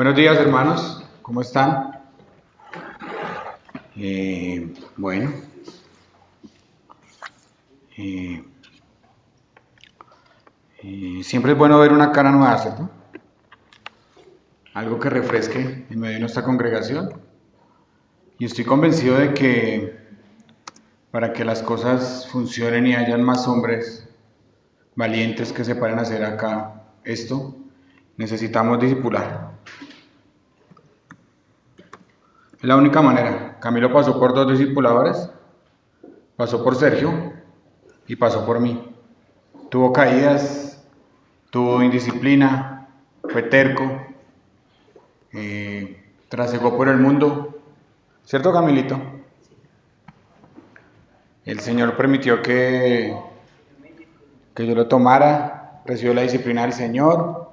Buenos días, hermanos, ¿cómo están? Bueno, eh, siempre es bueno ver una cara nueva, ¿cierto? Algo que refresque en medio de nuestra congregación. Y estoy convencido de que para que las cosas funcionen y hayan más hombres valientes que se paren a hacer acá esto, necesitamos discipular. Es la única manera. Camilo pasó por dos discipuladores, pasó por Sergio y pasó por mí. Tuvo caídas, tuvo indisciplina, fue terco, trasegó por el mundo, ¿cierto, Camilito? El Señor permitió que yo lo tomara, recibió la disciplina del Señor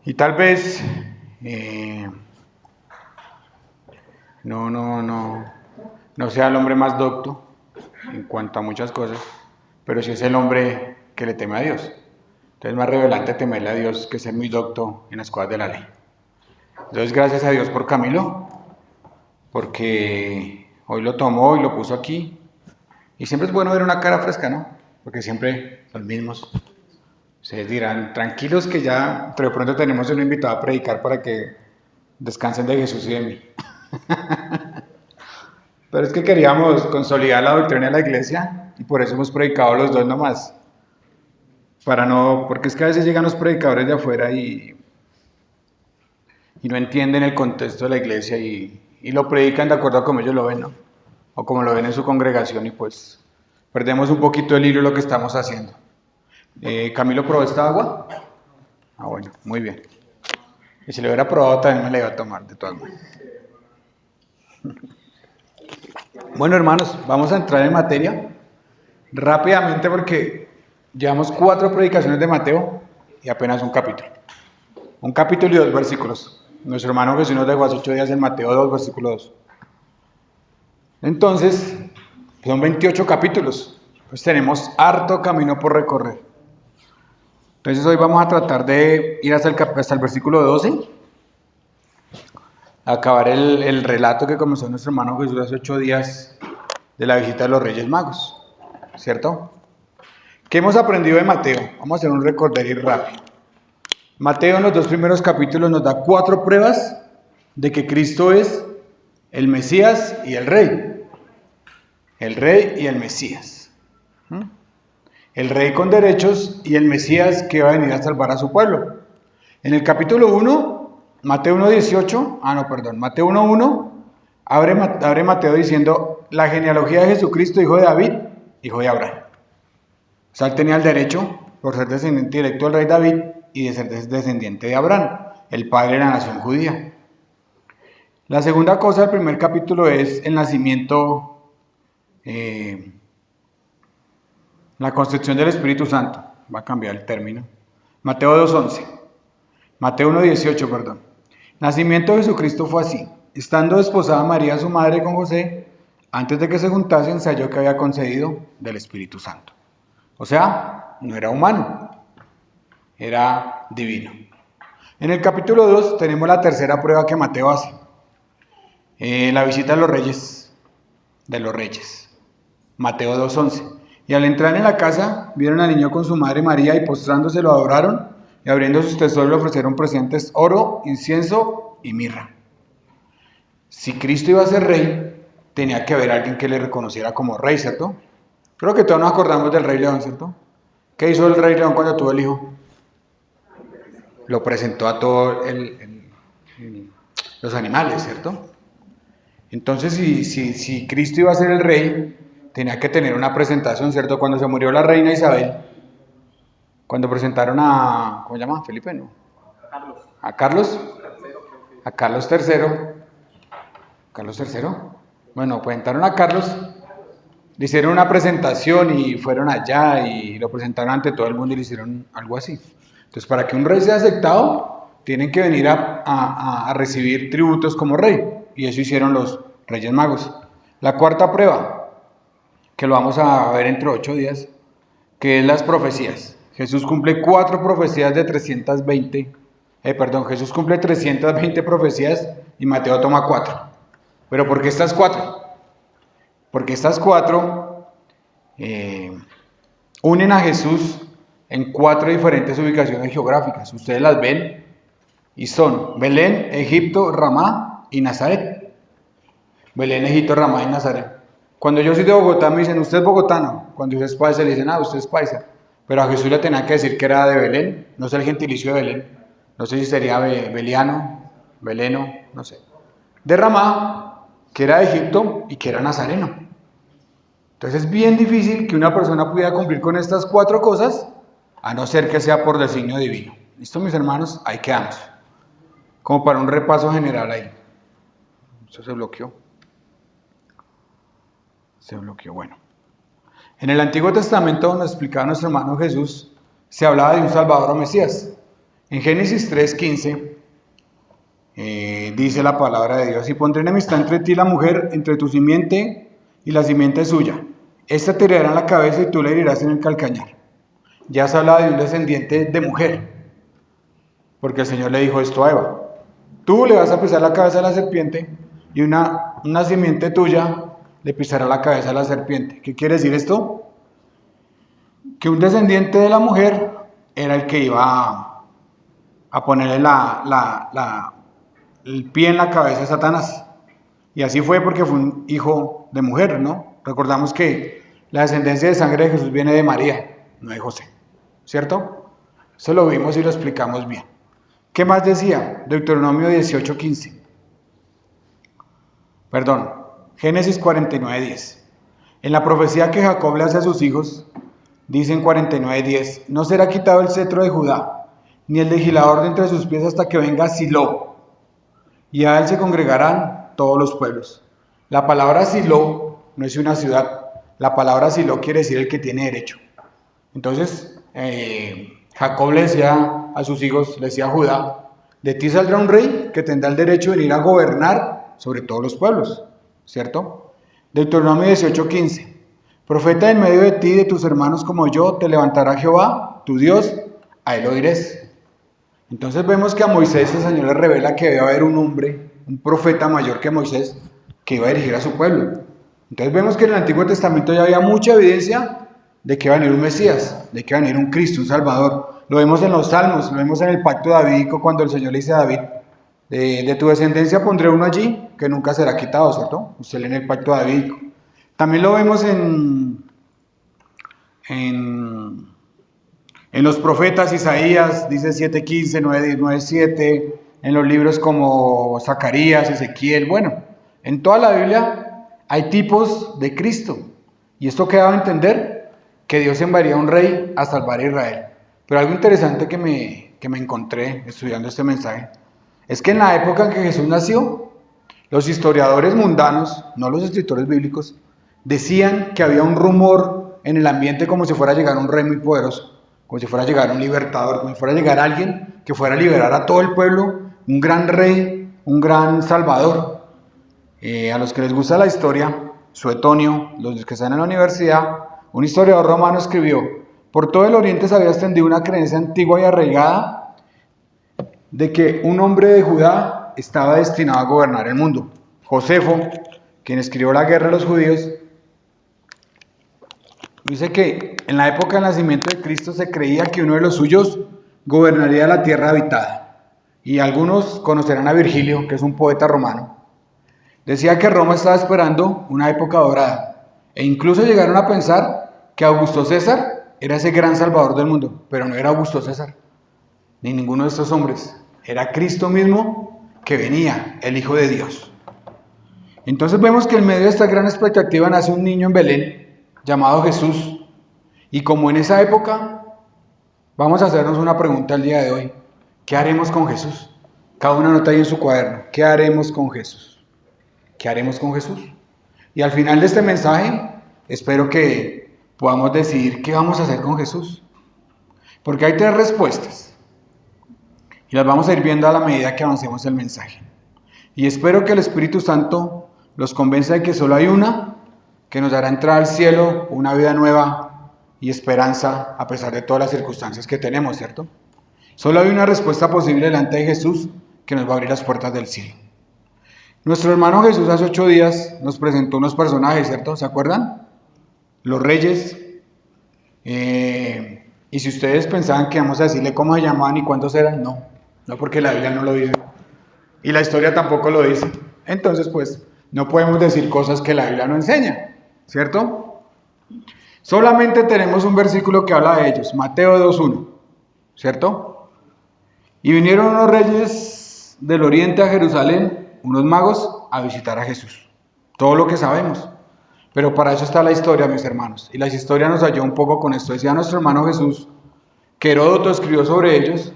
y tal vez eh, no sea el hombre más docto en cuanto a muchas cosas, pero sí es el hombre que le teme a Dios. Entonces es más revelante temerle a Dios que ser muy docto en las cosas de la ley. Entonces gracias a Dios por Camilo, porque hoy lo tomó y lo puso aquí. Y siempre es bueno ver una cara fresca, ¿no? Porque siempre los mismos. Ustedes dirán, tranquilos que ya, pero de pronto tenemos un invitado a predicar para que descansen de Jesús y de mí. Pero es que queríamos consolidar la doctrina de la iglesia y por eso hemos predicado los dos nomás. Para no, porque es que a veces llegan los predicadores de afuera y no entienden el contexto de la iglesia y lo predican de acuerdo a como ellos lo ven, ¿no? O como lo ven en su congregación y pues perdemos un poquito el hilo de lo que estamos haciendo. ¿Camilo probó esta agua? Ah, bueno, muy bien. Y si lo hubiera probado también me la iba a tomar de todas maneras. Bueno, hermanos, vamos a entrar en materia rápidamente porque llevamos 4 predicaciones de Mateo y apenas un capítulo. Un capítulo y 2 versículos. Nuestro hermano Jesús nos dejó hace 8 días en Mateo 2, versículo 2. Entonces, son 28 capítulos. Pues tenemos harto camino por recorrer. Entonces hoy vamos a tratar de ir hasta el versículo 12. Acabar el relato que comenzó nuestro hermano Jesús hace 8 días de la visita de los Reyes Magos. ¿Cierto? ¿Qué hemos aprendido de Mateo? Vamos a hacer un recorderis rápido. Mateo en los 2 primeros capítulos nos da 4 pruebas de que Cristo es el Mesías y el Rey. El Rey y el Mesías. El Rey con derechos y el Mesías que va a venir a salvar a su pueblo. En el capítulo 1, Mateo 1.18, Mateo 1.1, abre Mateo diciendo la genealogía de Jesucristo, hijo de David, hijo de Abraham. O sea, él tenía el derecho, por ser descendiente directo del rey David y de ser descendiente de Abraham, el padre de la nación judía. La segunda cosa del primer capítulo es el nacimiento, la concepción del Espíritu Santo. Va a cambiar el término. Mateo 2.11. Mateo 1.18, perdón. Nacimiento de Jesucristo fue así. Estando desposada María, su madre, con José, antes de que se juntasen, se halló que había concedido del Espíritu Santo. O sea, no era humano, era divino. En el capítulo 2 tenemos la tercera prueba que Mateo hace. La visita de los reyes. Mateo 2.11. Y al entrar en la casa, vieron al niño con su madre María y postrándose lo adoraron y abriendo sus tesoros le ofrecieron presentes oro, incienso y mirra. Si Cristo iba a ser rey, tenía que haber alguien que le reconociera como rey, ¿cierto? Creo que todos nos acordamos del Rey León, ¿cierto? ¿Qué hizo el Rey León cuando tuvo el hijo? Lo presentó a todos los animales, ¿cierto? Entonces, si Cristo iba a ser el rey, tenía que tener una presentación, ¿cierto? Cuando se murió la reina Isabel, cuando presentaron a, ¿cómo se llama? Felipe, ¿no? A Carlos. A Carlos III. ¿Carlos III? Bueno, presentaron a Carlos, le hicieron una presentación y fueron allá y lo presentaron ante todo el mundo y le hicieron algo así. Entonces, para que un rey sea aceptado, tienen que venir a recibir tributos como rey. Y eso hicieron los Reyes Magos. La cuarta prueba, que lo vamos a ver entre 8 días, que es las profecías. Jesús cumple 4 profecías de 320 Jesús cumple 320 profecías y Mateo toma 4. ¿Pero por qué estas 4? Porque estas 4 unen a Jesús en 4 diferentes ubicaciones geográficas. Ustedes las ven y son Belén, Egipto, Ramá y Nazaret. Belén, Egipto, Ramá y Nazaret. Cuando yo soy de Bogotá me dicen, usted es bogotano. Cuando usted es paisa le dicen, usted es paisa. Pero a Jesús le tenía que decir que era de Belén, no sé el gentilicio de Belén. No sé si sería beliano, beleno, no sé. De Ramá, que era de Egipto y que era nazareno. Entonces es bien difícil que una persona pudiera cumplir con estas 4 cosas, a no ser que sea por designio divino. ¿Listo, mis hermanos? Ahí quedamos. Como para un repaso general ahí. Eso se bloqueó. Bueno. En el Antiguo Testamento, donde explicaba nuestro hermano Jesús, se hablaba de un Salvador o Mesías. En Génesis 3:15 dice la palabra de Dios: y pondré enemistad entre ti y la mujer, entre tu simiente y la simiente suya. Esta te herirá en la cabeza y tú le herirás en el calcañar. Ya se hablaba de un descendiente de mujer, porque el Señor le dijo esto a Eva: tú le vas a pisar la cabeza a la serpiente y una simiente tuya le pisará la cabeza a la serpiente. ¿Qué quiere decir esto? Que un descendiente de la mujer era el que iba a ponerle el pie en la cabeza a Satanás. Y así fue porque fue un hijo de mujer, ¿no? Recordamos que la descendencia de sangre de Jesús viene de María, no de José, ¿cierto? Eso lo vimos y lo explicamos bien. ¿Qué más decía? Deuteronomio 18:15. Génesis 49:10. En la profecía que Jacob le hace a sus hijos, dice en 49:10, no será quitado el cetro de Judá, ni el legislador de entre sus pies hasta que venga Silo, y a él se congregarán todos los pueblos. La palabra Silo no es una ciudad, la palabra Silo quiere decir el que tiene derecho. Entonces, Jacob le decía a sus hijos, le decía a Judá, de ti saldrá un rey que tendrá el derecho de venir a gobernar sobre todos los pueblos, ¿cierto? Deuteronomio 18:15, profeta en medio de ti y de tus hermanos como yo, te levantará Jehová, tu Dios, a él oirás. Entonces vemos que a Moisés el Señor le revela que debe haber un hombre, un profeta mayor que Moisés, que iba a dirigir a su pueblo. Entonces vemos que en el Antiguo Testamento ya había mucha evidencia de que iba a venir un Mesías, de que iba a venir un Cristo, un Salvador. Lo vemos en los Salmos, lo vemos en el pacto davídico cuando el Señor le dice a David, de tu descendencia pondré uno allí que nunca será quitado, ¿cierto? Usted lee en el pacto davídico. También lo vemos en los profetas. Isaías dice 7:15, 9:10, 9:7, en los libros como Zacarías, Ezequiel, bueno, en toda la Biblia hay tipos de Cristo. Y esto que daba a entender que Dios enviaría un rey a salvar a Israel. Pero algo interesante que me encontré estudiando este mensaje es que en la época en que Jesús nació, los historiadores mundanos, no los escritores bíblicos, decían que había un rumor en el ambiente como si fuera a llegar un rey muy poderoso, como si fuera a llegar un libertador, como si fuera a llegar alguien que fuera a liberar a todo el pueblo, un gran rey, un gran salvador. A los que les gusta la historia, Suetonio, los que están en la universidad, un historiador romano escribió: por todo el oriente se había extendido una creencia antigua y arraigada de que un hombre de Judá estaba destinado a gobernar el mundo. Josefo, quien escribió La guerra de los judíos, dice que en la época del nacimiento de Cristo se creía que uno de los suyos gobernaría la tierra habitada. Y algunos conocerán a Virgilio, que es un poeta romano. Decía que Roma estaba esperando una época dorada. E incluso llegaron a pensar que Augusto César era ese gran salvador del mundo. Pero no era Augusto César, ni ninguno de estos hombres. Era Cristo mismo que venía, el Hijo de Dios. Entonces vemos que en medio de esta gran expectativa nace un niño en Belén llamado Jesús. Y como en esa época, vamos a hacernos una pregunta el día de hoy. ¿Qué haremos con Jesús? Cada uno anota ahí en su cuaderno. ¿Qué haremos con Jesús? ¿Qué haremos con Jesús? Y al final de este mensaje, espero que podamos decidir qué vamos a hacer con Jesús. Porque hay 3 respuestas. Y las vamos a ir viendo a la medida que avancemos el mensaje. Y espero que el Espíritu Santo los convenza de que solo hay una que nos hará entrar al cielo, una vida nueva y esperanza a pesar de todas las circunstancias que tenemos, ¿cierto? Solo hay una respuesta posible delante de Jesús que nos va a abrir las puertas del cielo. Nuestro hermano Jesús hace 8 días nos presentó unos personajes, ¿cierto? ¿Se acuerdan? Los reyes. Y si ustedes pensaban que vamos a decirle cómo se llamaban y cuántos eran, no. No, porque la Biblia no lo dice. Y la historia tampoco lo dice. Entonces, pues, no podemos decir cosas que la Biblia no enseña, ¿cierto? Solamente tenemos un versículo que habla de ellos, Mateo 2:1, ¿cierto? Y vinieron unos reyes del oriente a Jerusalén, unos magos, a visitar a Jesús. Todo lo que sabemos. Pero para eso está la historia, mis hermanos. Y la historia nos ayudó un poco con esto. Decía nuestro hermano Jesús que Heródoto escribió sobre ellos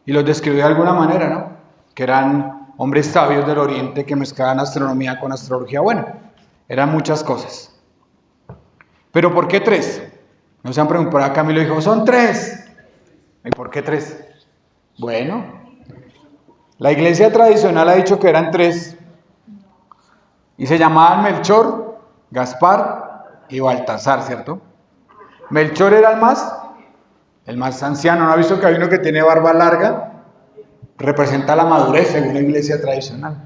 y los describió de alguna manera, ¿no? Que eran hombres sabios del oriente que mezclaban astronomía con astrología. Bueno, eran muchas cosas. ¿Pero por qué 3? No se han preguntado. Acá Camilo dijo, son 3. ¿Y por qué 3? Bueno, la iglesia tradicional ha dicho que eran 3 y se llamaban Melchor, Gaspar y Baltasar, ¿cierto? Melchor era el más anciano. ¿No ha visto que hay uno que tiene barba larga? Representa la madurez en una iglesia tradicional.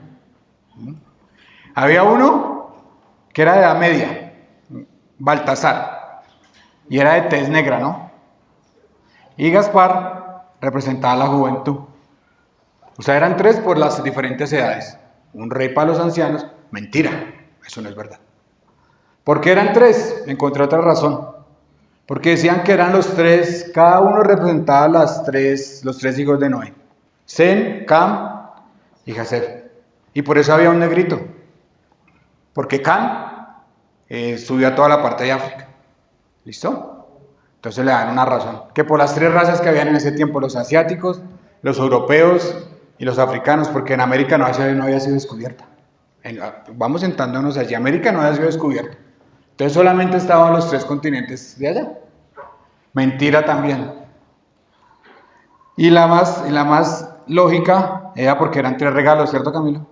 Había uno que era de edad media, Baltasar, y era de tez negra, ¿no? Y Gaspar representaba la juventud. O sea, eran 3 por las diferentes edades. Un rey para los ancianos. Mentira, eso no es verdad. ¿Por qué eran 3? Encontré otra razón. Porque decían que eran los 3, cada uno representaba los 3 hijos de Noé. Sem, Cam y Jafet. Y por eso había un negrito. Porque Cam subió a toda la parte de África. ¿Listo? Entonces le dan una razón. Que por las 3 razas que habían en ese tiempo, los asiáticos, los europeos y los africanos, porque en América no había sido descubierta. Vamos sentándonos allí. América no había sido descubierta. Entonces solamente estaban los 3 continentes de allá. Mentira también. Y la más lógica era porque eran 3 regalos, ¿cierto, Camilo?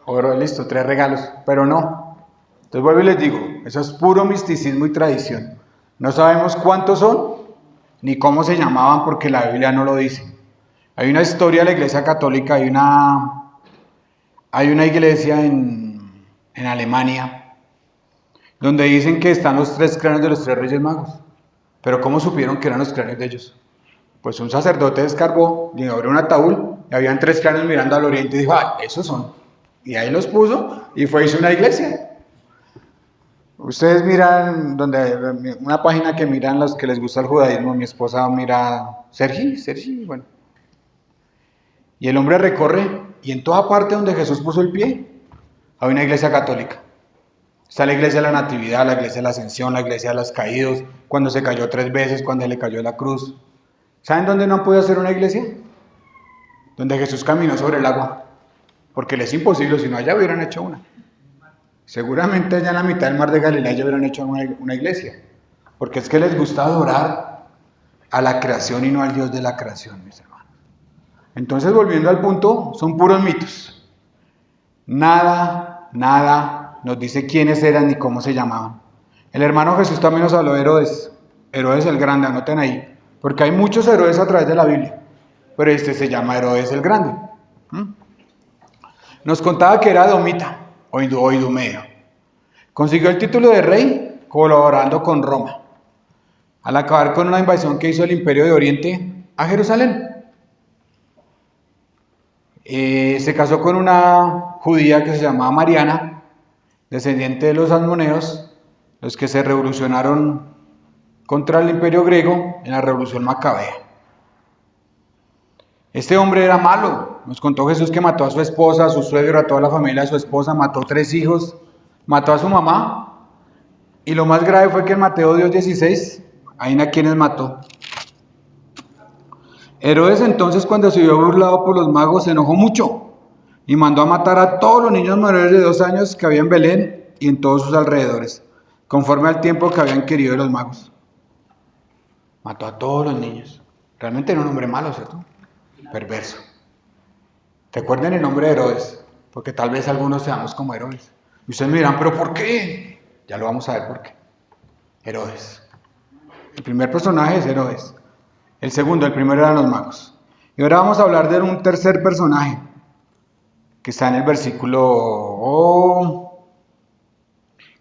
Oro, listo, 3 regalos, pero no. Entonces vuelvo y les digo, eso es puro misticismo y tradición. No sabemos cuántos son, ni cómo se llamaban, porque la Biblia no lo dice. Hay una historia de la Iglesia Católica, hay una iglesia en Alemania, donde dicen que están los 3 cráneos de los 3 Reyes Magos. Pero ¿cómo supieron que eran los cráneos de ellos? Pues un sacerdote descargó, y abrió un ataúd, y habían 3 cráneos mirando al oriente, y dijo, esos son. Y ahí los puso, y hizo una iglesia. Ustedes miran, una página que miran los que les gusta el judaísmo, mi esposa mira Sergi, bueno. Y el hombre recorre, y en toda parte donde Jesús puso el pie, hay una iglesia católica. Está la iglesia de la Natividad, la iglesia de la Ascensión, la iglesia de los caídos, cuando se cayó 3 veces, cuando le cayó la cruz. ¿Saben dónde no han podido hacer una iglesia? Donde Jesús caminó sobre el agua. Porque les es imposible, si no allá hubieran hecho una. Seguramente allá en la mitad del mar de Galilea ya hubieran hecho una iglesia. Porque es que les gusta adorar a la creación y no al Dios de la creación, mis hermanos. Entonces, volviendo al punto, son puros mitos. Nada nos dice quiénes eran ni cómo se llamaban. El hermano Jesús también nos habló de Herodes. Herodes el Grande, anoten ahí. Porque hay muchos Herodes a través de la Biblia. Pero este se llama Herodes el Grande. Nos contaba que era Domita o Idumeo. Consiguió el título de rey colaborando con Roma, al acabar con una invasión que hizo el Imperio de Oriente a Jerusalén. Se casó con una judía que se llamaba Mariana, descendiente de los Asmoneos, los que se revolucionaron contra el Imperio griego en la Revolución Macabea. Este hombre era malo. Nos contó Jesús que mató a su esposa, a su suegro, a toda la familia de su esposa, mató 3 hijos, mató a su mamá. Y lo más grave fue que en Mateo 16, ahí a quienes mató. Herodes entonces, cuando se vio burlado por los magos, se enojó mucho y mandó a matar a todos los niños menores de 2 años que había en Belén y en todos sus alrededores, conforme al tiempo que habían querido de los magos. Mató a todos los niños. Realmente era un hombre malo, ¿cierto? Perverso. Recuerden el nombre de Herodes, porque tal vez algunos seamos como Herodes. Y ustedes me dirán, ¿pero por qué? Ya lo vamos a ver por qué. Herodes. El primer personaje es Herodes. El segundo, el primero eran los magos. Y ahora vamos a hablar de un tercer personaje que está en el versículo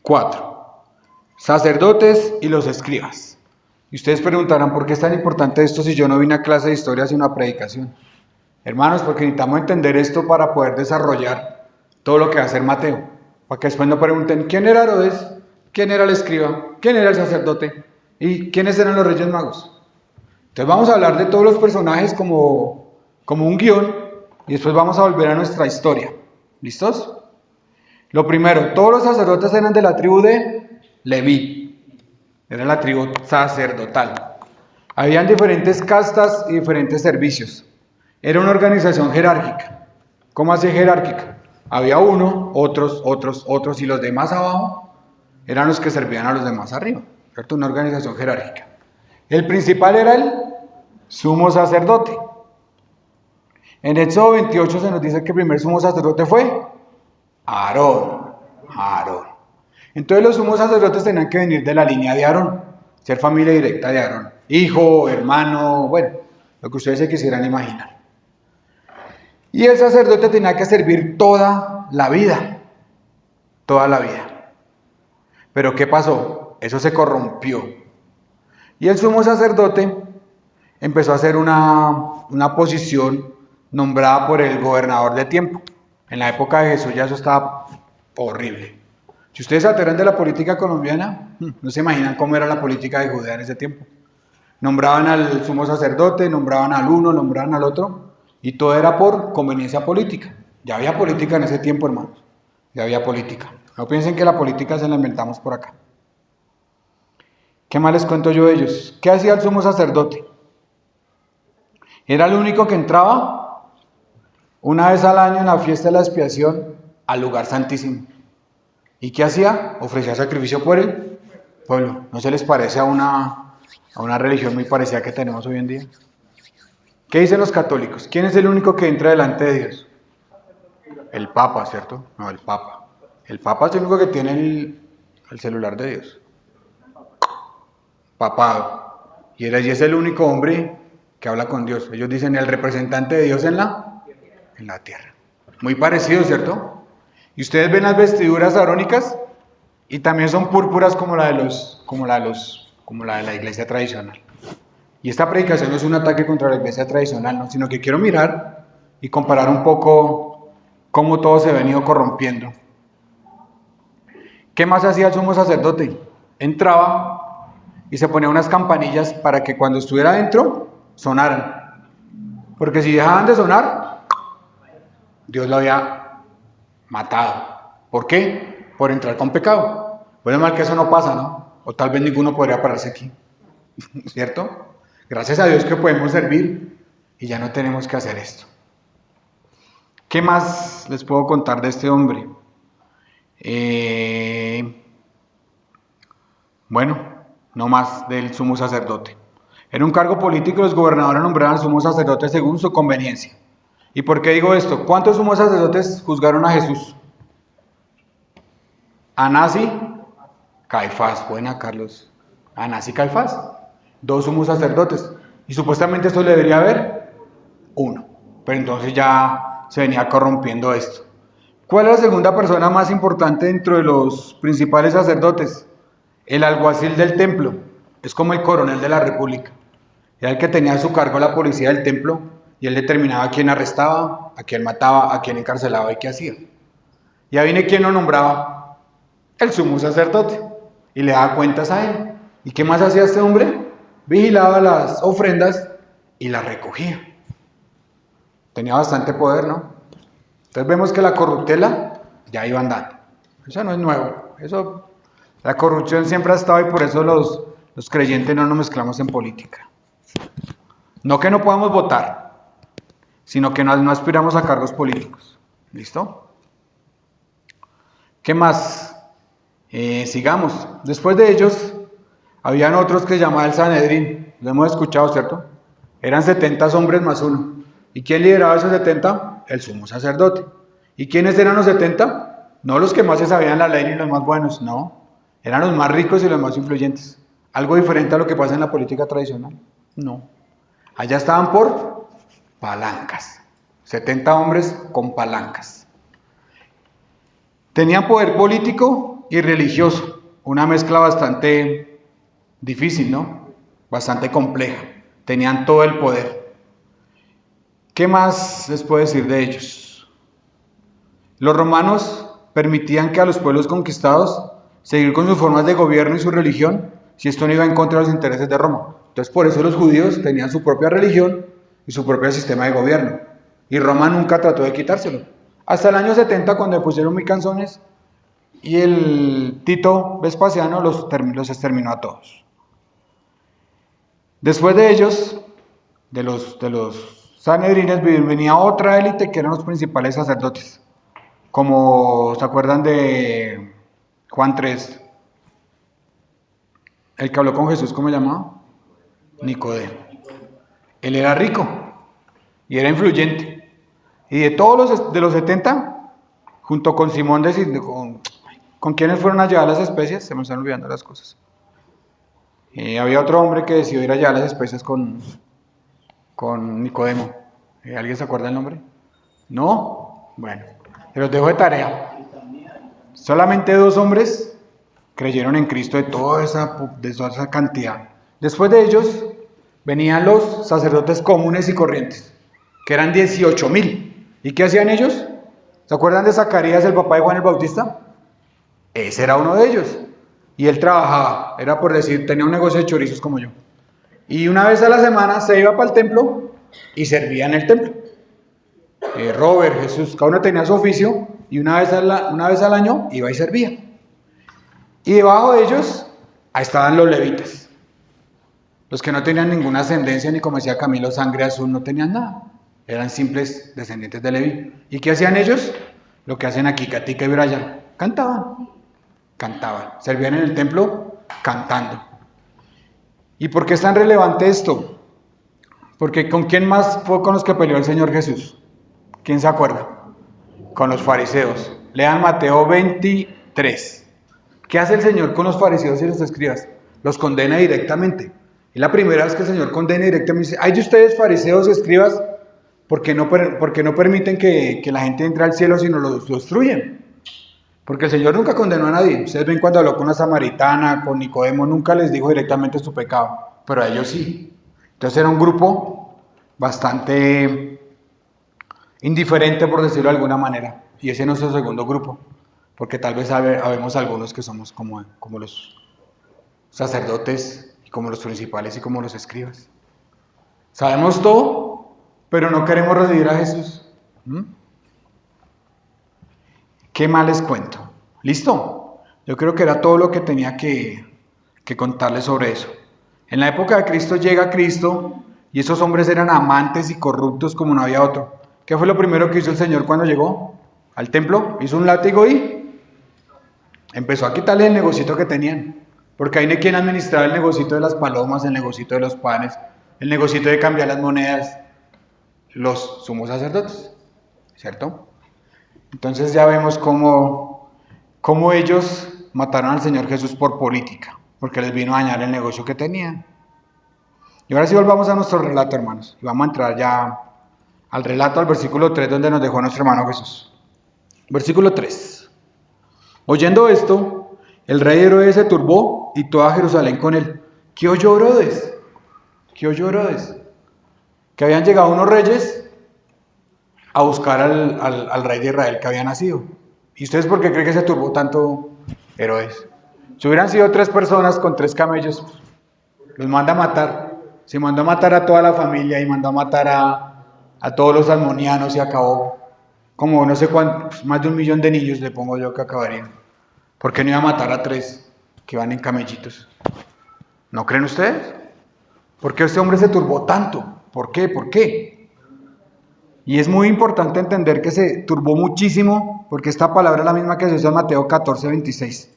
4. Sacerdotes y los escribas. Y ustedes preguntarán, ¿por qué es tan importante esto si yo no vine a clase de historia sino a predicación? Hermanos, porque necesitamos entender esto para poder desarrollar todo lo que va a hacer Mateo. Para que después no pregunten, ¿quién era Herodes? ¿Quién era el escriba? ¿Quién era el sacerdote? ¿Y quiénes eran los reyes magos? Entonces vamos a hablar de todos los personajes como un guión y después vamos a volver a nuestra historia. ¿Listos? Lo primero, todos los sacerdotes eran de la tribu de Leví. Era la tribu sacerdotal. Habían diferentes castas y diferentes servicios. Era una organización jerárquica. ¿Cómo así jerárquica? Había uno, otros y los demás abajo eran los que servían a los demás arriba. ¿Cierto? Una organización jerárquica. El principal era el sumo sacerdote. En Éxodo 28 se nos dice que el primer sumo sacerdote fue Aarón. Entonces los sumos sacerdotes tenían que venir de la línea de Aarón, ser familia directa de Aarón. Hijo, hermano, bueno, lo que ustedes se quisieran imaginar. Y el sacerdote tenía que servir toda la vida. Toda la vida. Pero ¿qué pasó? Eso se corrompió. Y el sumo sacerdote empezó a hacer una posición nombrada por el gobernador de tiempo. En la época de Jesús ya eso estaba horrible. Si ustedes se alteran de la política colombiana, no se imaginan cómo era la política de Judea en ese tiempo. Nombraban al sumo sacerdote, nombraban al uno, nombraban al otro, y todo era por conveniencia política. Ya había política en ese tiempo, hermanos. Ya había política. No piensen que la política se la inventamos por acá. ¿Qué más les cuento yo de ellos? ¿Qué hacía el sumo sacerdote? Era el único que entraba una vez al año en la fiesta de la expiación al lugar santísimo. ¿Y qué hacía? Ofrecía sacrificio por el pueblo. ¿No se les parece a una religión muy parecida que tenemos hoy en día? ¿Qué dicen los católicos? ¿Quién es el único que entra delante de Dios? El Papa, ¿cierto? No, el Papa. El Papa es el único que tiene el celular de Dios. Papado. Y él es el único hombre que habla con Dios. Ellos dicen el representante de Dios en la tierra. Muy parecido, ¿cierto? Y ustedes ven las vestiduras arónicas y también son púrpuras como la de la iglesia tradicional. Y esta predicación no es un ataque contra la iglesia tradicional, ¿no? Sino que quiero mirar y comparar un poco cómo todo se ha venido corrompiendo. ¿Qué más hacía el sumo sacerdote? Entraba y se ponía unas campanillas para que cuando estuviera adentro sonaran. Porque si dejaban de sonar, Dios lo había matado. ¿Por qué? Por entrar con pecado. Bueno, mal que eso no pasa, ¿no? O tal vez ninguno podría pararse aquí. ¿Cierto? Gracias a Dios que podemos servir y ya no tenemos que hacer esto. ¿Qué más les puedo contar de este hombre? Bueno, no más del sumo sacerdote. En un cargo político, los gobernadores nombraban al sumo sacerdote según su conveniencia. ¿Y por qué digo esto? ¿Cuántos sumos sacerdotes juzgaron a Jesús? Anás y Caifás. Buena, Carlos. Anás y Caifás. 2 sumos sacerdotes. Y supuestamente esto le debería haber 1. Pero entonces ya se venía corrompiendo esto. ¿Cuál es la segunda persona más importante dentro de los principales sacerdotes? El alguacil del templo. Es como el coronel de la república. Era el que tenía a su cargo la policía del templo y él determinaba a quién arrestaba, a quién mataba, a quién encarcelaba y qué hacía. Ya viene quién lo nombraba, el sumo sacerdote, y le daba cuentas a él. ¿Y qué más hacía este hombre? Vigilaba las ofrendas y las recogía. Tenía bastante poder, ¿no? Entonces vemos que la corruptela ya iba andando. Eso no es nuevo. La corrupción siempre ha estado y por eso los creyentes no nos mezclamos en política. No que no podamos votar, sino que no aspiramos a cargos políticos. ¿Listo? ¿Qué más? Sigamos. Después de ellos, habían otros que se llamaban el Sanedrín. Lo hemos escuchado, ¿cierto? Eran 70 hombres más uno. ¿Y quién lideraba esos 70? El sumo sacerdote. ¿Y quiénes eran los 70? No los que más se sabían la ley ni los más buenos, no. Eran los más ricos y los más influyentes. ¿Algo diferente a lo que pasa en la política tradicional? No. Allá estaban por palancas. 70 hombres con palancas. Tenían poder político y religioso. Una mezcla bastante difícil, ¿no? Bastante compleja. Tenían todo el poder. ¿Qué más les puedo decir de ellos? Los romanos permitían que a los pueblos conquistados seguir con sus formas de gobierno y su religión si esto no iba en contra de los intereses de Roma. Entonces por eso los judíos tenían su propia religión y su propio sistema de gobierno. Y Roma nunca trató de quitárselo. Hasta el año 70 cuando pusieron muy canzones y el Tito Vespasiano los exterminó a todos. Después de ellos, de los sanedrines, venía otra élite que eran los principales sacerdotes. Como, ¿se acuerdan de Juan 3? El que habló con Jesús, ¿cómo se llamaba? Nicodemo. Él era rico y era influyente. Y de todos los 70, junto con Simón ¿con quiénes fueron a llevar las especias? Se me están olvidando las cosas. Había otro hombre que decidió ir a llevar las especias con Nicodemo. ¿Alguien se acuerda el nombre? ¿No? Bueno, se los dejo de tarea. Solamente 2 hombres creyeron en Cristo de toda esa cantidad. Después de ellos venían los sacerdotes comunes y corrientes, que eran 18,000. ¿Y qué hacían ellos? ¿Se acuerdan de Zacarías, el papá de Juan el Bautista? Ese era uno de ellos. Y él trabajaba, era por decir, tenía un negocio de chorizos como yo. Y una vez a la semana se iba para el templo y servía en el templo. Robert, Jesús, cada uno tenía su oficio y una vez al año iba y servía. Y debajo de ellos, ahí estaban los levitas. Los que no tenían ninguna ascendencia, ni como decía Camilo, sangre azul, no tenían nada. Eran simples descendientes de Leví. ¿Y qué hacían ellos? Lo que hacen aquí, Katika y Brian. Cantaban. Servían en el templo cantando. ¿Y por qué es tan relevante esto? Porque ¿con quién más fue con los que peleó el Señor Jesús? ¿Quién se acuerda? Con los fariseos. Lean Mateo 23. ¿Qué hace el Señor con los fariseos y los escribas? Los condena directamente. Es la primera vez que el Señor condena directamente. Dice, ay de ustedes fariseos y escribas, porque no permiten que la gente entre al cielo, sino lo destruyen. Porque el Señor nunca condenó a nadie. Ustedes ven cuando habló con la samaritana, con Nicodemo, nunca les dijo directamente su pecado, pero a ellos sí. Entonces era un grupo bastante indiferente, por decirlo de alguna manera. Y ese no es el segundo grupo, porque tal vez habemos algunos que somos como los sacerdotes, y como los principales y como los escribas. Sabemos todo, pero no queremos recibir a Jesús. ¿Qué más les cuento? ¿Listo? Yo creo que era todo lo que tenía que contarles sobre eso. En la época de Cristo llega Cristo y esos hombres eran amantes y corruptos como no había otro. ¿Qué fue lo primero que hizo el Señor cuando llegó al templo? Hizo un látigo y empezó a quitarle el negocito que tenían. Porque ahí no hay quien administraba el negocito de las palomas, el negocito de los panes, el negocito de cambiar las monedas, los sumos sacerdotes, ¿cierto? Entonces ya vemos cómo ellos mataron al Señor Jesús por política, porque les vino a dañar el negocio que tenían. Y ahora sí volvamos a nuestro relato, hermanos. Y vamos a entrar ya al relato, al versículo 3, donde nos dejó nuestro hermano Jesús. Versículo 3. Oyendo esto, el rey Herodes se turbó y toda Jerusalén con él. ¿Qué oyó Herodes? ¿Qué oyó Herodes? Que habían llegado unos reyes a buscar al rey de Israel que había nacido. ¿Y ustedes por qué creen que se turbó tanto Herodes? Si hubieran sido 3 personas con 3 camellos, los manda a matar. Se mandó a matar a toda la familia y mandó a matar a todos los salmonianos y acabó como no sé cuántos, más de 1.000.000 de niños le pongo yo que acabarían. ¿Por qué no iba a matar a 3 que van en camellitos? ¿No creen ustedes? ¿Por qué este hombre se turbó tanto? ¿Por qué? ¿Por qué? Y es muy importante entender que se turbó muchísimo, porque esta palabra es la misma que se usa en Mateo 14:26.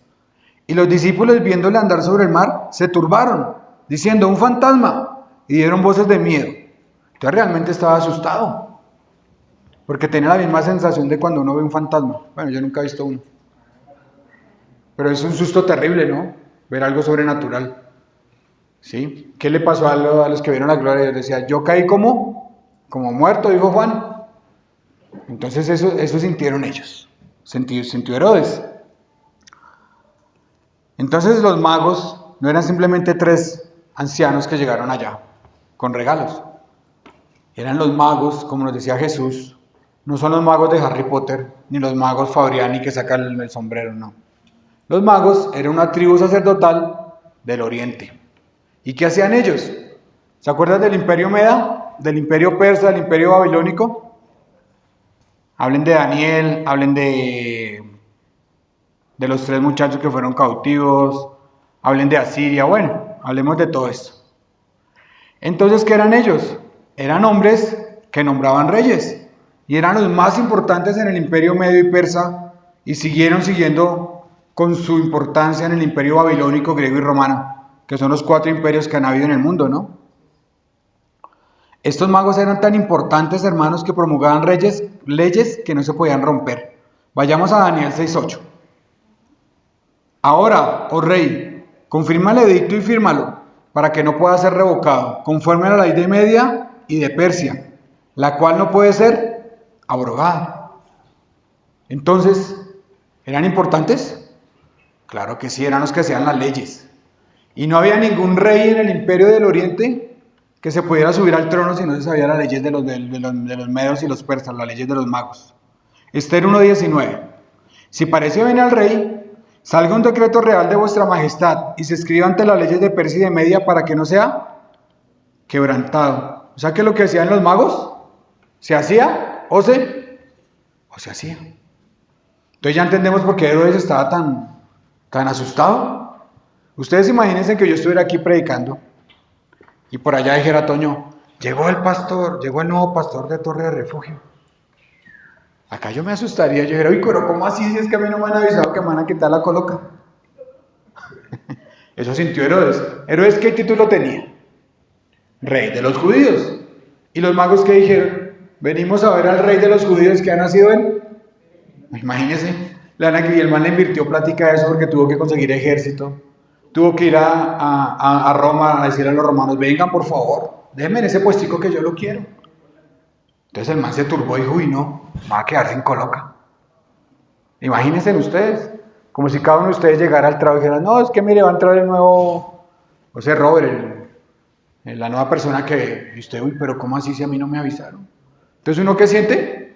Y los discípulos, viéndole andar sobre el mar, se turbaron, diciendo, un fantasma, y dieron voces de miedo. Entonces realmente estaba asustado, porque tenía la misma sensación de cuando uno ve un fantasma. Bueno, yo nunca he visto uno. Pero es un susto terrible, ¿no? Ver algo sobrenatural. ¿Sí? ¿Qué le pasó a los que vieron la gloria de Dios? Decía, yo caí como muerto, dijo Juan. Entonces eso sintieron ellos, sintió Herodes. Entonces los magos no eran simplemente tres ancianos que llegaron allá con regalos. Eran los magos, como nos decía Jesús, no son los magos de Harry Potter, ni los magos Fabriani que sacan el sombrero, no. Los magos eran una tribu sacerdotal del oriente. ¿Y qué hacían ellos? ¿Se acuerdan del imperio Meda, del imperio persa, del imperio babilónico? Hablen de Daniel, hablen de los tres muchachos que fueron cautivos, hablen de Asiria, bueno, hablemos de todo esto. Entonces, ¿qué eran ellos? Eran hombres que nombraban reyes y eran los más importantes en el imperio medio y persa y siguieron siguiendo con su importancia en el imperio babilónico, griego y romano, que son los 4 imperios que han habido en el mundo, ¿no? Estos magos eran tan importantes, hermanos, que promulgaban leyes que no se podían romper. Vayamos a Daniel 6:8. Ahora, oh rey, confirma el edicto y fírmalo, para que no pueda ser revocado, conforme a la ley de Media y de Persia, la cual no puede ser abrogada. Entonces, ¿eran importantes? Claro que sí, eran los que hacían las leyes. Y no había ningún rey en el imperio del oriente que se pudiera subir al trono si no se sabía las leyes de los medos y los persas, las leyes de los magos. Esther 1:19. Si parece bien al rey, salga un decreto real de vuestra majestad y se escriba ante las leyes de Persia y de Media para que no sea quebrantado. O sea que lo que hacían los magos, se hacía o se hacía. Entonces ya entendemos por qué Herodes estaba tan asustado. Ustedes imagínense que yo estuviera aquí predicando y por allá dijera Toño, llegó el nuevo pastor de Torre de Refugio. Acá yo me asustaría, yo diría, uy, pero ¿cómo así si es que a mí no me han avisado que me van a quitar la coloca? Eso sintió Herodes. ¿Herodes qué título tenía? Rey de los judíos. ¿Y los magos qué dijeron? Venimos a ver al rey de los judíos que ha nacido en... Imagínense, y el man le invirtió plática a eso porque tuvo que conseguir ejército. Tuvo que ir a Roma a decirle a los romanos, vengan por favor, déjenme en ese puestico que yo lo quiero. Entonces el man se turbó y dijo, uy no, va a quedar sin coloca. Imagínense ustedes, como si cada uno de ustedes llegara al trabajo y dijera, no, es que mire, va a entrar el nuevo, o sea, Robert, la nueva persona que, y usted, uy, pero ¿cómo así si a mí no me avisaron? Entonces uno, ¿qué siente?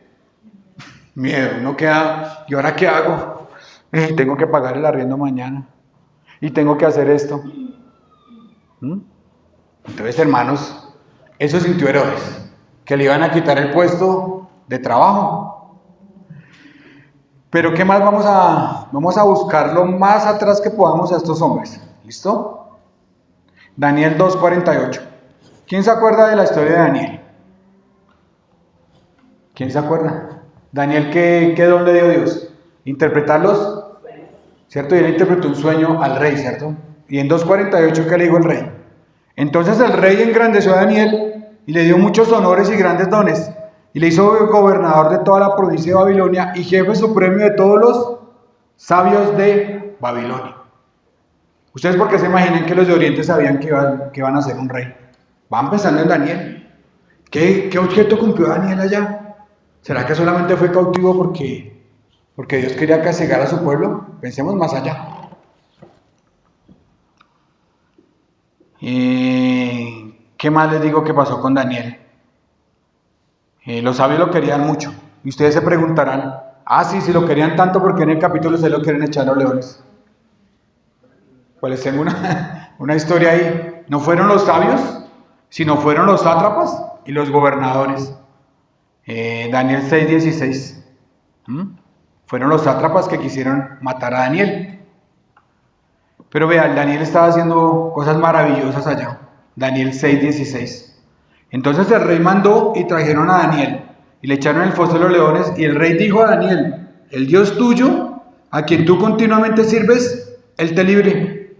Miedo, uno queda, ¿y ahora qué hago? Tengo que pagar el arriendo mañana, y tengo que hacer esto. Entonces, hermanos, eso sintió Herodes, que le iban a quitar el puesto de trabajo. Pero ¿qué más vamos a buscar lo más atrás que podamos a estos hombres? ¿Listo? Daniel 2:48. ¿Quién se acuerda de la historia de Daniel? ¿Quién se acuerda? Daniel, ¿qué don le dio Dios? Interpretarlos, ¿cierto? Y él interpretó un sueño al rey, ¿cierto? Y en 2:48, ¿qué le dijo el rey? Entonces el rey engrandeció a Daniel y le dio muchos honores y grandes dones. Y le hizo gobernador de toda la provincia de Babilonia y jefe supremo de todos los sabios de Babilonia. ¿Ustedes por qué se imaginan que los de Oriente sabían que iban a ser un rey? Van pensando en Daniel. ¿Qué objeto cumplió Daniel allá? ¿Será que solamente fue cautivo porque Dios quería castigar a su pueblo? Pensemos más allá. ¿Qué más les digo que pasó con Daniel? Los sabios lo querían mucho. Y ustedes se preguntarán, sí, si lo querían tanto, ¿por qué en el capítulo se lo quieren echar a los leones? Pues les tengo una historia ahí. No fueron los sabios, sino fueron los sátrapas y los gobernadores. Daniel 6:16. Fueron los sátrapas que quisieron matar a Daniel. Pero vean, Daniel estaba haciendo cosas maravillosas allá. Daniel 6:16. Entonces el rey mandó y trajeron a Daniel y le echaron en el foso de los leones y el rey dijo a Daniel, el Dios tuyo, a quien tú continuamente sirves, él te libre.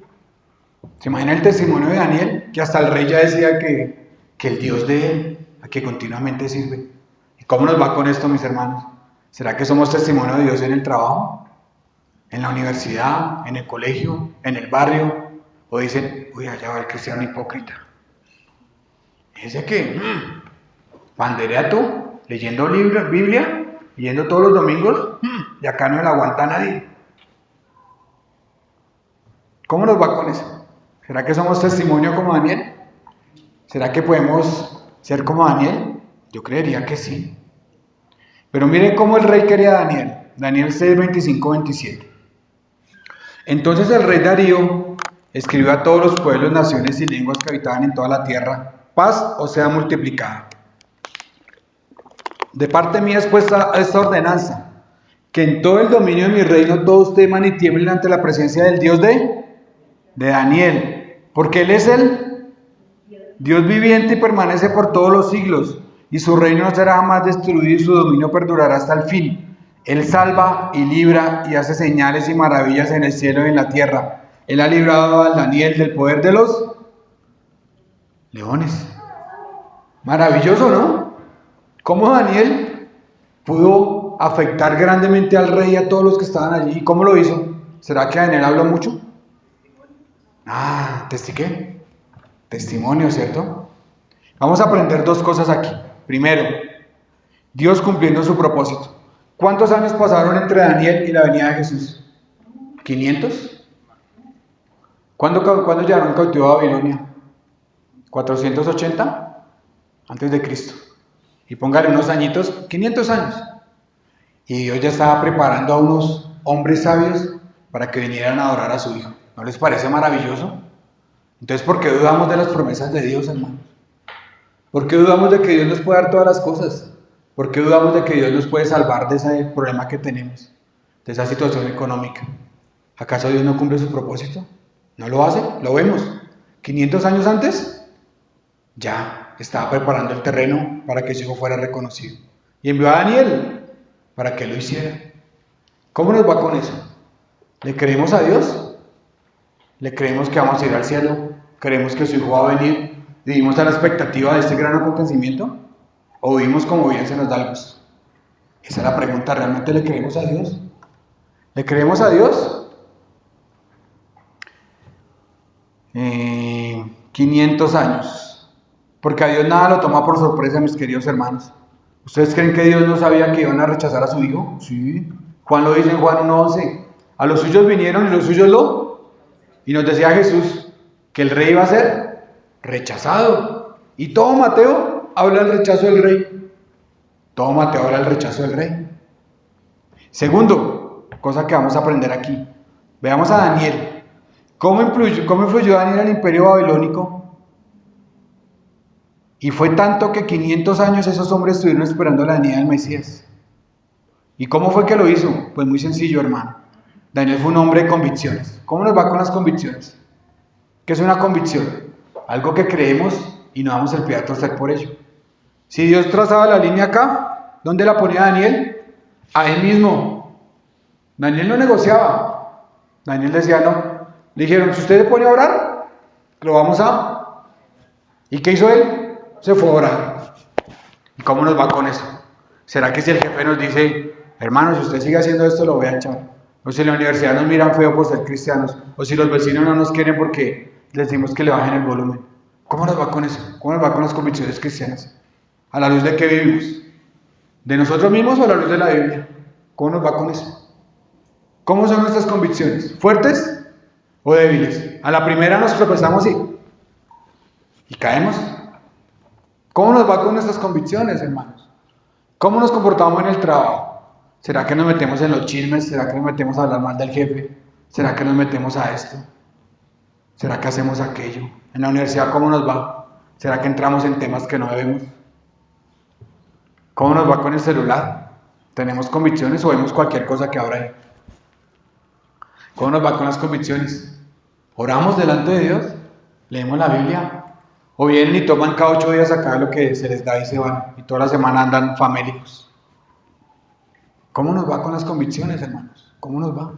¿Se imagina el testimonio de Daniel? Que hasta el rey ya decía que el Dios de él, a quien continuamente sirve. ¿Y cómo nos va con esto, mis hermanos? ¿Será que somos testimonio de Dios en el trabajo? ¿En la universidad? ¿En el colegio? ¿En el barrio? O dicen, uy, allá va el cristiano hipócrita. Ese que, panderea tú, leyendo Biblia, leyendo todos los domingos, y acá no le aguanta a nadie. ¿Cómo nos va con eso? ¿Será que somos testimonio como Daniel? ¿Será que podemos ser como Daniel? Yo creería que sí. Pero miren cómo el rey quería a Daniel. Daniel 6, 25, 27. Entonces el rey Darío escribió a todos los pueblos, naciones y lenguas que habitaban en toda la tierra: paz os sea multiplicada. De parte mía es puesta esta ordenanza, que en todo el dominio de mi reino todos teman y tiemblen ante la presencia del Dios de Daniel, porque Él es el Dios viviente y permanece por todos los siglos, y su reino no será jamás destruido y su dominio perdurará hasta el fin. Él salva y libra y hace señales y maravillas en el cielo y en la tierra. Él ha librado a Daniel del poder de los leones. Maravilloso, ¿no? ¿Cómo Daniel pudo afectar grandemente al rey y a todos los que estaban allí? ¿Y cómo lo hizo? ¿Será que Daniel habló mucho? Testimonio, ¿cierto? Vamos a aprender dos cosas aquí. Primero, Dios cumpliendo su propósito. ¿Cuántos años pasaron entre Daniel y la venida de Jesús? ¿500? ¿Cuándo llegaron cautivo a Babilonia? ¿480? Antes de Cristo. Y póngale unos añitos, 500 años. Y Dios ya estaba preparando a unos hombres sabios para que vinieran a adorar a su Hijo. ¿No les parece maravilloso? Entonces, ¿por qué dudamos de las promesas de Dios, hermanos? ¿Por qué dudamos de que Dios nos puede dar todas las cosas? ¿Por qué dudamos de que Dios nos puede salvar de ese problema que tenemos? De esa situación económica. ¿Acaso Dios no cumple su propósito? ¿No lo hace? Lo vemos. 500 años antes, ya estaba preparando el terreno para que su hijo fuera reconocido. Y envió a Daniel para que lo hiciera. ¿Cómo nos va con eso? ¿Le creemos a Dios? ¿Le creemos que vamos a ir al cielo? ¿Creemos que su hijo va a venir? ¿Vivimos a la expectativa de este gran acontecimiento? ¿O vivimos como bien se nos da el gusto? Esa es la pregunta. ¿Realmente le creemos a Dios? ¿Le creemos a Dios? 500 años. Porque a Dios nada lo toma por sorpresa, mis queridos hermanos. ¿Ustedes creen que Dios no sabía que iban a rechazar a su hijo? Sí. Juan lo dice en Juan 1:11. A los suyos vinieron y los suyos lo... Y nos decía Jesús que el rey iba a ser rechazado. Y todo Mateo habla del rechazo del rey. Todo Mateo habla del rechazo del rey. Segundo, cosa que vamos a aprender aquí. Veamos a Daniel. ¿Cómo influyó Daniel en el imperio babilónico? Y fue tanto que 500 años esos hombres estuvieron esperando la venida del Mesías. ¿Y cómo fue que lo hizo? Pues muy sencillo, hermano. Daniel fue un hombre de convicciones. ¿Cómo nos va con las convicciones? ¿Qué es una convicción? Algo que creemos y no damos el pie a torcer por ello. Si Dios trazaba la línea acá, ¿dónde la ponía Daniel? A él mismo. Daniel no negociaba. Daniel decía no. Le dijeron, si usted se pone a orar, lo vamos a... ¿Y qué hizo él? Se fue a orar. ¿Y cómo nos va con eso? ¿Será que si el jefe nos dice, hermano, si usted sigue haciendo esto, lo voy a echar? O si en la universidad nos miran feo por ser cristianos, o si los vecinos no nos quieren porque les decimos que le bajen el volumen. ¿Cómo nos va con eso? ¿Cómo nos va con las convicciones cristianas? ¿A la luz de qué vivimos? ¿De nosotros mismos o a la luz de la Biblia? ¿Cómo nos va con eso? ¿Cómo son nuestras convicciones? ¿Fuertes o débiles? A la primera nos tropezamos y caemos. ¿Cómo nos va con nuestras convicciones, hermanos? ¿Cómo nos comportamos en el trabajo? ¿Será que nos metemos en los chismes? ¿Será que nos metemos a hablar mal del jefe? ¿Será que nos metemos a esto? ¿Será que hacemos aquello? ¿En la universidad cómo nos va? ¿Será que entramos en temas que no debemos? ¿Cómo nos va con el celular? ¿Tenemos convicciones o vemos cualquier cosa que abra ahí? ¿Cómo nos va con las convicciones? ¿Oramos delante de Dios? ¿Leemos la Biblia? ¿O vienen y toman cada 8 días acá lo que se les da y se van? Y toda la semana andan famélicos. ¿Cómo nos va con las convicciones, hermanos? ¿Cómo nos va?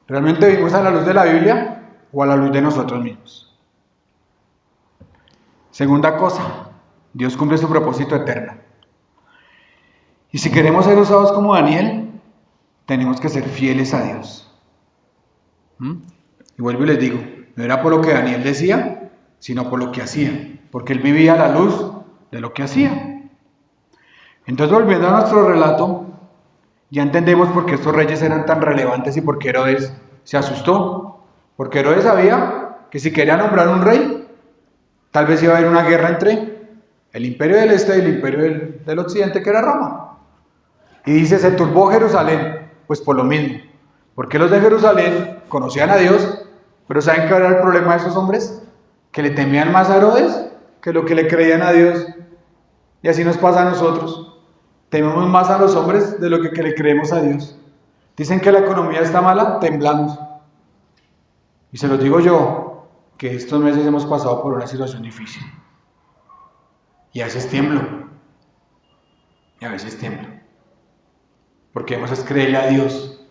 ¿Realmente vivimos a la luz de la Biblia o a la luz de nosotros mismos? Segunda cosa, Dios cumple su propósito eterno. Y si queremos ser usados como Daniel, tenemos que ser fieles a Dios. Y vuelvo y les digo, No era por lo que Daniel decía, sino por lo que hacía, porque él vivía a la luz de lo que hacía. Entonces, volviendo a nuestro relato, ya entendemos por qué estos reyes eran tan relevantes y por qué Herodes se asustó. Porque Herodes sabía que si quería nombrar un rey, tal vez iba a haber una guerra entre el imperio del este y el imperio del occidente, que era Roma. Y dice, se turbó Jerusalén, pues por lo mismo. Porque los de Jerusalén conocían a Dios, pero ¿saben cuál era el problema de esos hombres? Que le temían más a Herodes que lo que le creían a Dios. Y así nos pasa a nosotros. Tememos más a los hombres de lo que le creemos a Dios. Dicen que la economía está mala, temblamos. Y se los digo yo, que estos meses hemos pasado por una situación difícil. Y a veces tiemblo. Y a veces tiemblo. Porque debemos es creerle a Dios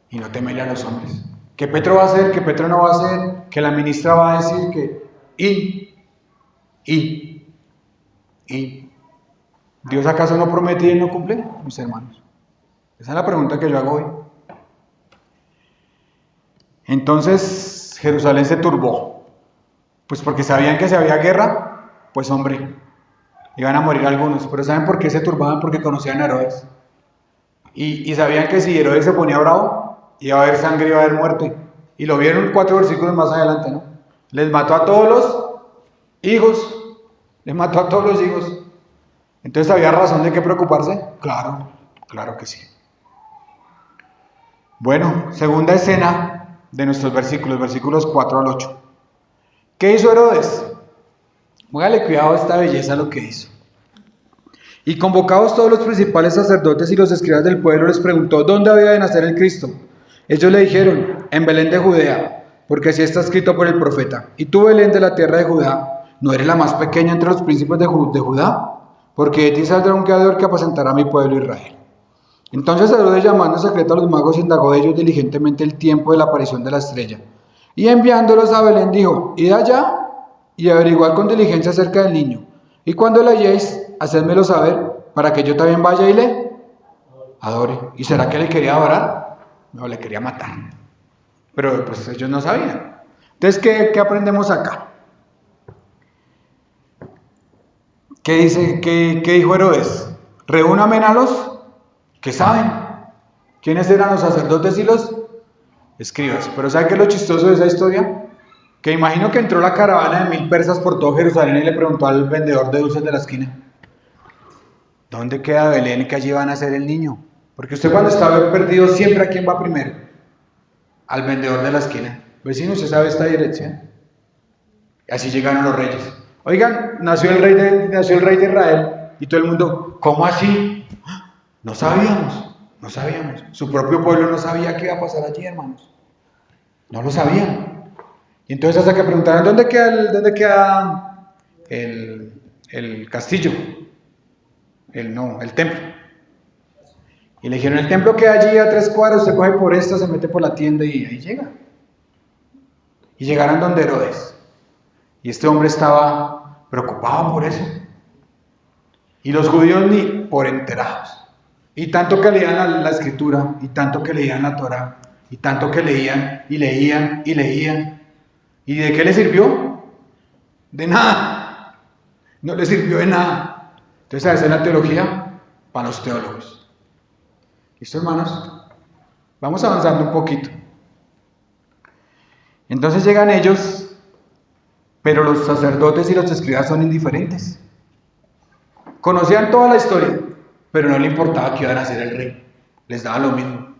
y no temerle a los hombres. Que Petro va a hacer, que Petro no va a hacer, que la ministra va a decir que... Y... ¿Dios acaso no promete y no cumple, mis hermanos? Esa es la pregunta que yo hago hoy. Entonces Jerusalén se turbó. Pues porque sabían que si había guerra, pues hombre, iban a morir algunos. Pero ¿saben por qué se turbaban? Porque conocían a Herodes. Y sabían que si Herodes se ponía bravo, iba a haber sangre, iba a haber muerte. Y lo vieron 4 versículos más adelante, ¿no? Les mató a todos los hijos. Les mató a todos los hijos. Entonces, ¿había razón de qué preocuparse? Claro, claro que sí. Bueno, segunda escena de nuestros versículos 4 al 8. ¿Qué hizo Herodes? Póngale cuidado a esta belleza lo que hizo. Y convocados todos los principales sacerdotes y los escribas del pueblo, les preguntó dónde había de nacer el Cristo. Ellos le dijeron, en Belén de Judea, porque así está escrito por el profeta. Y tú, Belén de la tierra de Judá, ¿no eres la más pequeña entre los príncipes de Judá? Porque de ti saldrá un creador que apacentará a mi pueblo Israel. Entonces Herodes, llamando en secreto a los magos, indagó de ellos diligentemente el tiempo de la aparición de la estrella. Y enviándolos a Belén dijo, id allá y averiguad con diligencia acerca del niño. Y cuando le halléis, hacedmelo saber, para que yo también vaya y le adore. ¿Y será que le quería adorar? No, le quería matar. Pero pues ellos no sabían. Entonces, ¿qué aprendemos acá? ¿Qué dijo Herodes? Reúname a los que saben. ¿Quiénes eran los sacerdotes y los escribas? Pero ¿sabe qué es lo chistoso de esa historia? Que imagino que entró la caravana de 1000 persas por todo Jerusalén y le preguntó al vendedor de dulces de la esquina, ¿dónde queda Belén que allí van a ser el niño? Porque usted cuando está perdido siempre, ¿a quién va primero? Al vendedor de la esquina. Vecino, ¿usted sabe esta dirección? Y así llegaron los reyes. Oigan, nació el rey de Israel y todo el mundo, ¿cómo así? No sabíamos. Su propio pueblo no sabía qué iba a pasar allí, hermanos. No lo sabían. Y entonces hasta que preguntaron, ¿dónde queda el castillo? El templo. Y le dijeron, el templo queda allí a 3 cuadras, usted coge por esta, se mete por la tienda y ahí llega. Y llegaron donde Herodes. Y este hombre estaba preocupado por eso. Y los judíos ni por enterados. Y tanto que leían la escritura, y tanto que leían la Torá, y tanto que leían, y leían, y leían. ¿Y de qué les sirvió? De nada. No les sirvió de nada. Entonces, esa es la teología para los teólogos. ¿Listo, hermanos? Vamos avanzando un poquito. Entonces llegan ellos, pero los sacerdotes y los escribas son indiferentes. Conocían toda la historia, pero no le importaba que iban a ser el rey. Les daba lo mismo.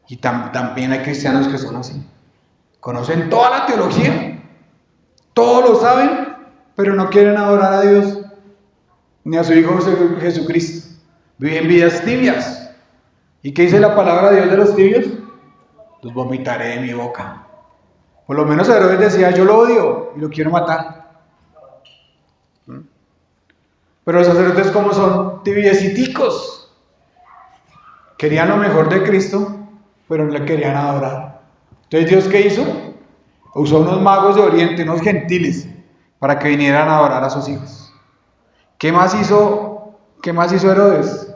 Y también hay cristianos que son así. Conocen toda la teología, todo lo saben, pero no quieren adorar a Dios ni a su Hijo Jesucristo. Viven vidas tibias. ¿Y qué dice la palabra de Dios de los tibios? Los vomitaré de mi boca. Por lo menos Herodes decía, yo lo odio y lo quiero matar. Pero los sacerdotes, como son tibieciticos, querían lo mejor de Cristo, pero no le querían adorar. Entonces, ¿Dios qué hizo? Usó unos magos de Oriente, unos gentiles, para que vinieran a adorar a sus hijos. ¿Qué más hizo Herodes?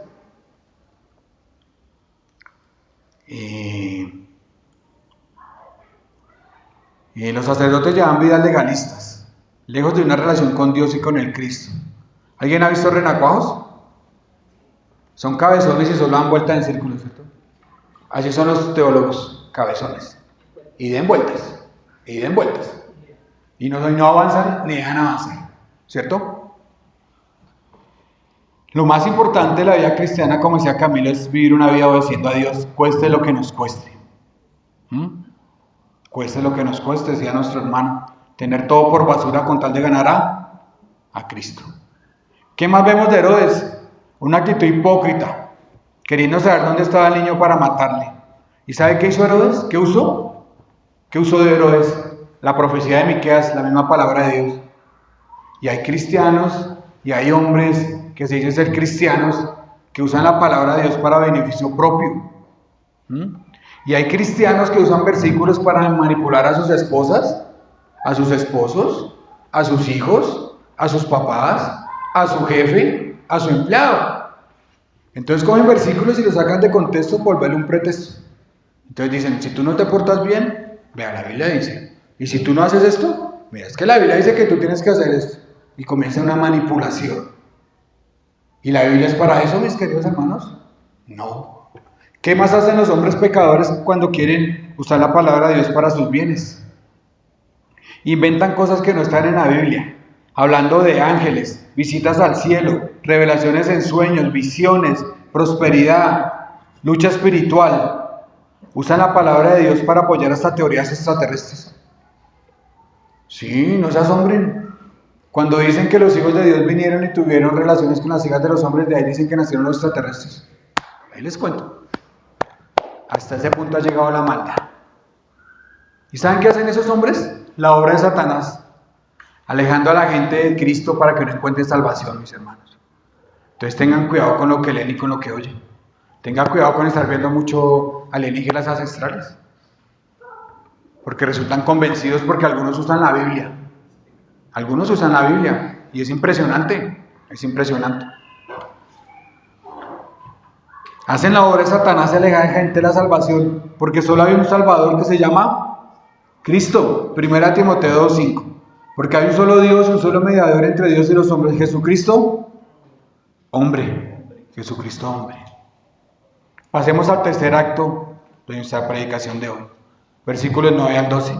Y los sacerdotes llevan vidas legalistas, lejos de una relación con Dios y con el Cristo. ¿Alguien ha visto renacuajos? Son cabezones y solo dan vueltas en círculos, ¿cierto? Así son los teólogos, cabezones. Y den vueltas, y den vueltas. Y no avanzan ni dejan avanzar, ¿cierto? Lo más importante de la vida cristiana, como decía Camilo, es vivir una vida obedeciendo a Dios, cueste lo que nos cueste. Cueste lo que nos cueste, decía nuestro hermano. Tener todo por basura con tal de ganar a Cristo. ¿Qué más vemos de Herodes? Una actitud hipócrita, queriendo saber dónde estaba el niño para matarle. ¿Y sabe qué hizo Herodes? ¿Qué usó? ¿Qué usó de Herodes? La profecía de Miqueas, la misma palabra de Dios. Y hay cristianos y hay hombres que se dicen ser cristianos que usan la palabra de Dios para beneficio propio. Y hay cristianos que usan versículos para manipular a sus esposas, a sus esposos, a sus hijos, a sus papás, a su jefe, a su empleado. Entonces cogen versículos y los sacan de contexto por volverle un pretexto. Entonces dicen, si tú no te portas bien, vea, la Biblia dice. Y si tú no haces esto, mira, es que la Biblia dice que tú tienes que hacer esto. Y comienza una manipulación. ¿Y la Biblia es para eso, mis queridos hermanos? No. ¿Qué más hacen los hombres pecadores cuando quieren usar la palabra de Dios para sus bienes? Inventan cosas que no están en la Biblia. Hablando de ángeles, visitas al cielo, revelaciones en sueños, visiones, prosperidad, lucha espiritual. Usan la palabra de Dios para apoyar hasta teorías extraterrestres. Sí, no se asombren. Cuando dicen que los hijos de Dios vinieron y tuvieron relaciones con las hijas de los hombres, de ahí dicen que nacieron los extraterrestres. Ahí les cuento. Hasta ese punto ha llegado la maldad. ¿Y saben qué hacen esos hombres? La obra de Satanás. Alejando a la gente de Cristo para que no encuentren salvación, mis hermanos. Entonces tengan cuidado con lo que leen y con lo que oyen. Tengan cuidado con estar viendo mucho alienígenas ancestrales. Porque resultan convencidos porque algunos usan la Biblia. Algunos usan la Biblia y es impresionante. Es impresionante. Hacen la obra de Satanás y alejan a la gente de la salvación porque solo hay un Salvador que se llama Cristo. 1 Timoteo 2:5. Porque hay un solo Dios, un solo mediador entre Dios y los hombres, Jesucristo, hombre. Jesucristo, hombre. Pasemos al tercer acto de nuestra predicación de hoy. Versículos 9 al 12.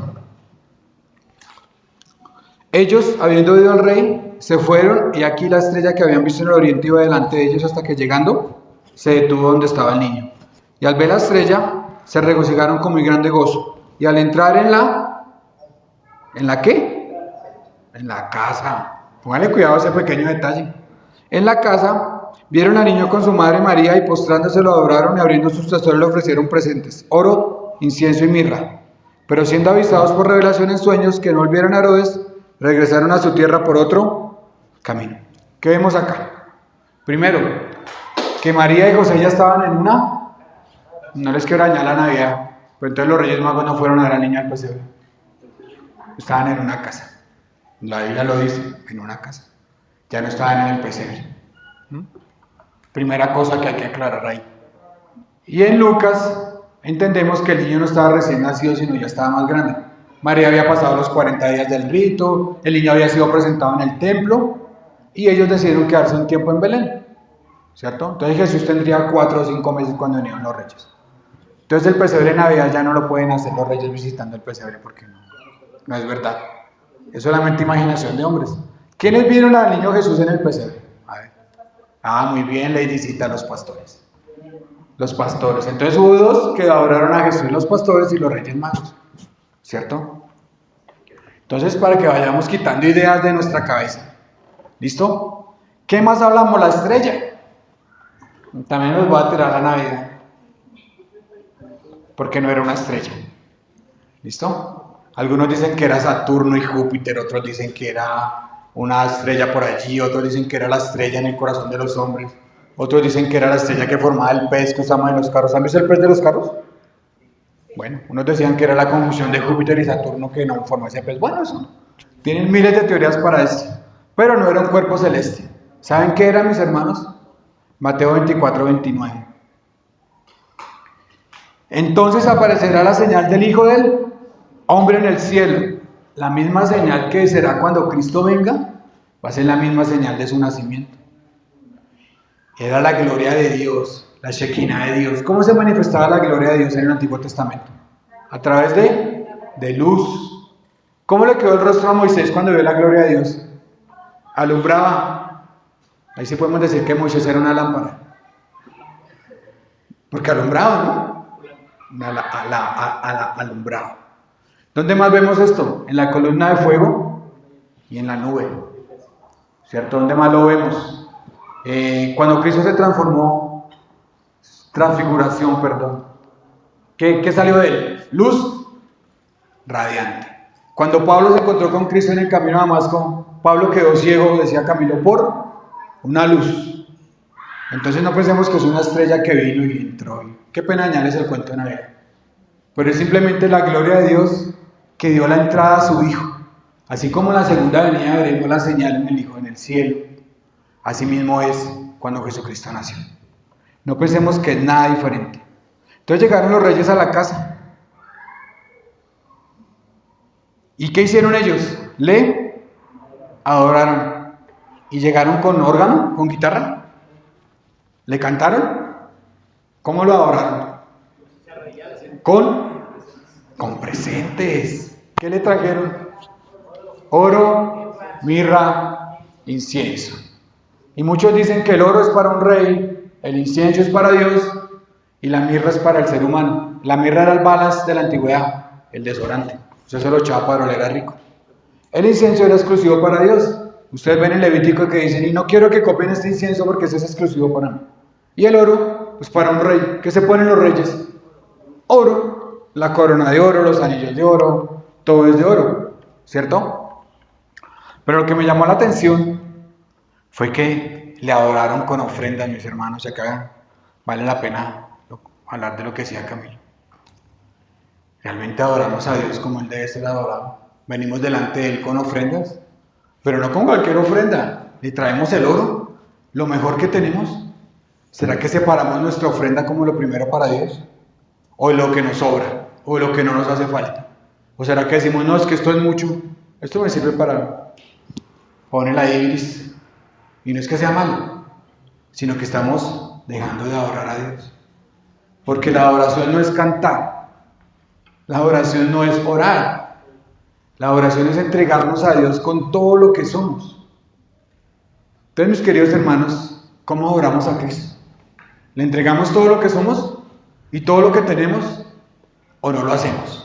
Ellos, habiendo oído al rey, se fueron, y aquí la estrella que habían visto en el oriente iba delante de ellos hasta que llegando, se detuvo donde estaba el niño. Y al ver la estrella, se regocijaron con muy grande gozo. Y al entrar ¿en la qué? En la casa. Póngale cuidado a ese pequeño detalle. En la casa, vieron al niño con su madre María y postrándose lo adoraron y abriendo sus tesoros le ofrecieron presentes, oro, incienso y mirra. Pero siendo avisados por revelación en sueños que no volvieron a Herodes, regresaron a su tierra por otro camino. ¿Qué vemos acá? Primero, que María y José ya estaban en una... No les quiero dañar la Navidad, pero entonces los Reyes Magos no fueron a ver al niño al pesebre. Estaban en una casa. La Biblia lo dice, en una casa. Ya no estaban en el pesebre. Primera cosa que hay que aclarar ahí. Y en Lucas entendemos que el niño no estaba recién nacido, sino ya estaba más grande. María había pasado los 40 días del rito, el niño había sido presentado en el templo y ellos decidieron quedarse un tiempo en Belén, ¿cierto? Entonces Jesús tendría 4 o 5 meses cuando vinieron los reyes. Entonces el pesebre de Navidad ya no lo pueden hacer los reyes visitando el pesebre porque no es verdad. Es solamente imaginación de hombres. ¿Quiénes vieron al niño Jesús en el pesebre? A ver. Muy bien, Lady, los pastores. Los pastores. Entonces hubo dos que adoraron a Jesús, los pastores y los Reyes Magos. ¿Cierto? Entonces, para que vayamos quitando ideas de nuestra cabeza. ¿Listo? ¿Qué más hablamos? La estrella. También nos va a tirar la Navidad. Porque no era una estrella. ¿Listo? Algunos dicen que era Saturno y Júpiter, otros dicen que era una estrella por allí, otros dicen que era la estrella en el corazón de los hombres, otros dicen que era la estrella que formaba el pez que usamos en los carros. ¿Han visto el pez de los carros? Bueno, unos decían que era la conjunción de Júpiter y Saturno que no formó ese pez. Bueno, eso. Tienen miles de teorías para esto, pero no era un cuerpo celeste. ¿Saben qué era, mis hermanos? Mateo 24:29. Entonces aparecerá la señal del Hijo del hombre en el cielo. La misma señal que será cuando Cristo venga, va a ser la misma señal de su nacimiento. Era la gloria de Dios, la Shekinah de Dios. ¿Cómo se manifestaba la gloria de Dios en el Antiguo Testamento? A través de luz. ¿Cómo le quedó el rostro a Moisés cuando vio la gloria de Dios? Alumbraba. Ahí sí podemos decir que Moisés era una lámpara. Porque alumbraba, ¿no? Alumbraba. ¿Dónde más vemos esto? En la columna de fuego y en la nube. ¿Cierto? ¿Dónde más lo vemos? Cuando Cristo se transformó, transfiguración, perdón. ¿Qué salió de él? Luz radiante. Cuando Pablo se encontró con Cristo en el camino a Damasco, Pablo quedó ciego, decía Camilo, por una luz. Entonces no pensemos que es una estrella que vino y entró. Qué pena dañarles el cuento de Navidad. Pero es simplemente la gloria de Dios que dio la entrada a su Hijo. Así como en la segunda venida veremos la señal en el Hijo en el cielo. Así mismo es cuando Jesucristo nació. No pensemos que es nada diferente. Entonces llegaron los reyes a la casa. ¿Y qué hicieron ellos? Le adoraron. ¿Y llegaron con órgano, con guitarra? ¿Le cantaron? ¿Cómo lo adoraron? Con presentes. ¿Qué le trajeron? Oro, mirra, incienso. Y muchos dicen que el oro es para un rey, el incienso es para Dios y la mirra es para el ser humano. La mirra era el balas de la antigüedad, el desodorante. Usted se lo echaba para oler a rico. El incienso era exclusivo para Dios. Ustedes ven en Levítico que dicen, y no quiero que copien este incienso porque ese es exclusivo para mí. Y el oro, pues para un rey. ¿Qué se ponen los reyes? Oro, la corona de oro, los anillos de oro, todo es de oro, ¿cierto? Pero lo que me llamó la atención fue que le adoraron con ofrendas, mis hermanos, y acá vale la pena hablar de lo que decía Camilo. Realmente adoramos a Dios como Él debe ser adorado. Venimos delante de Él con ofrendas, pero no con cualquier ofrenda. Le traemos el oro, lo mejor que tenemos. ¿Será que separamos nuestra ofrenda como lo primero para Dios? ¿O lo que nos sobra? ¿O lo que no nos hace falta? ¿O será que decimos, no, es que esto es mucho, esto me sirve para poner la ibris? Y no es que sea malo, sino que estamos dejando de adorar a Dios. Porque la adoración no es cantar, la adoración no es orar, la adoración es entregarnos a Dios con todo lo que somos. Entonces, mis queridos hermanos, ¿cómo adoramos a Cristo? ¿Le entregamos todo lo que somos y todo lo que tenemos o no lo hacemos?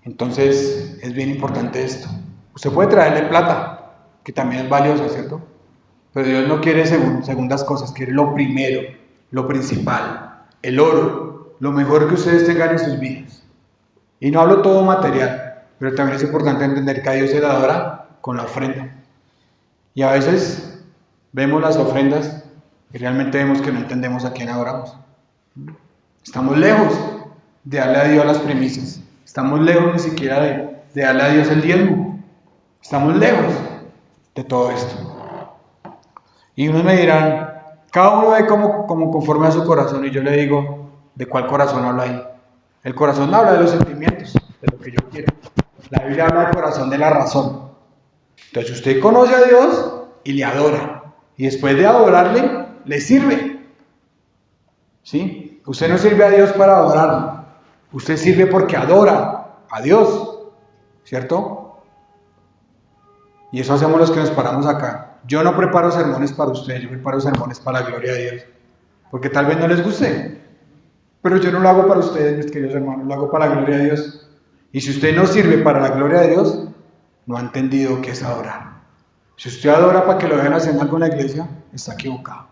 Entonces, es bien importante esto. Usted puede traerle plata, que también es valiosa, ¿cierto? Pero Dios no quiere segundas cosas, quiere lo primero, lo principal, el oro, lo mejor que ustedes tengan en sus vidas. Y no hablo todo material, pero también es importante entender que a Dios se le adora con la ofrenda. Y a veces vemos las ofrendas y realmente vemos que no entendemos a quién adoramos. Estamos lejos de darle a Dios las primicias. Estamos lejos ni siquiera de darle a Dios el diezmo. Estamos lejos de todo esto. Y unos me dirán, cada uno ve como conforme a su corazón. Y yo le digo, ¿de cuál corazón habla ahí? El corazón no habla de los sentimientos, de lo que yo quiero. La Biblia habla del corazón de la razón. Entonces usted conoce a Dios y le adora. Y después de adorarle, le sirve. ¿Sí? Usted no sirve a Dios para adorarlo. Usted sirve porque adora a Dios. ¿Cierto? Y eso hacemos los que nos paramos acá. Yo no preparo sermones para ustedes, yo preparo sermones para la gloria de Dios. Porque tal vez no les guste. Pero yo no lo hago para ustedes, mis queridos hermanos, lo hago para la gloria de Dios. Y si usted no sirve para la gloria de Dios, no ha entendido qué es adorar. Si usted adora para que lo vean haciendo algo en la iglesia, está equivocado.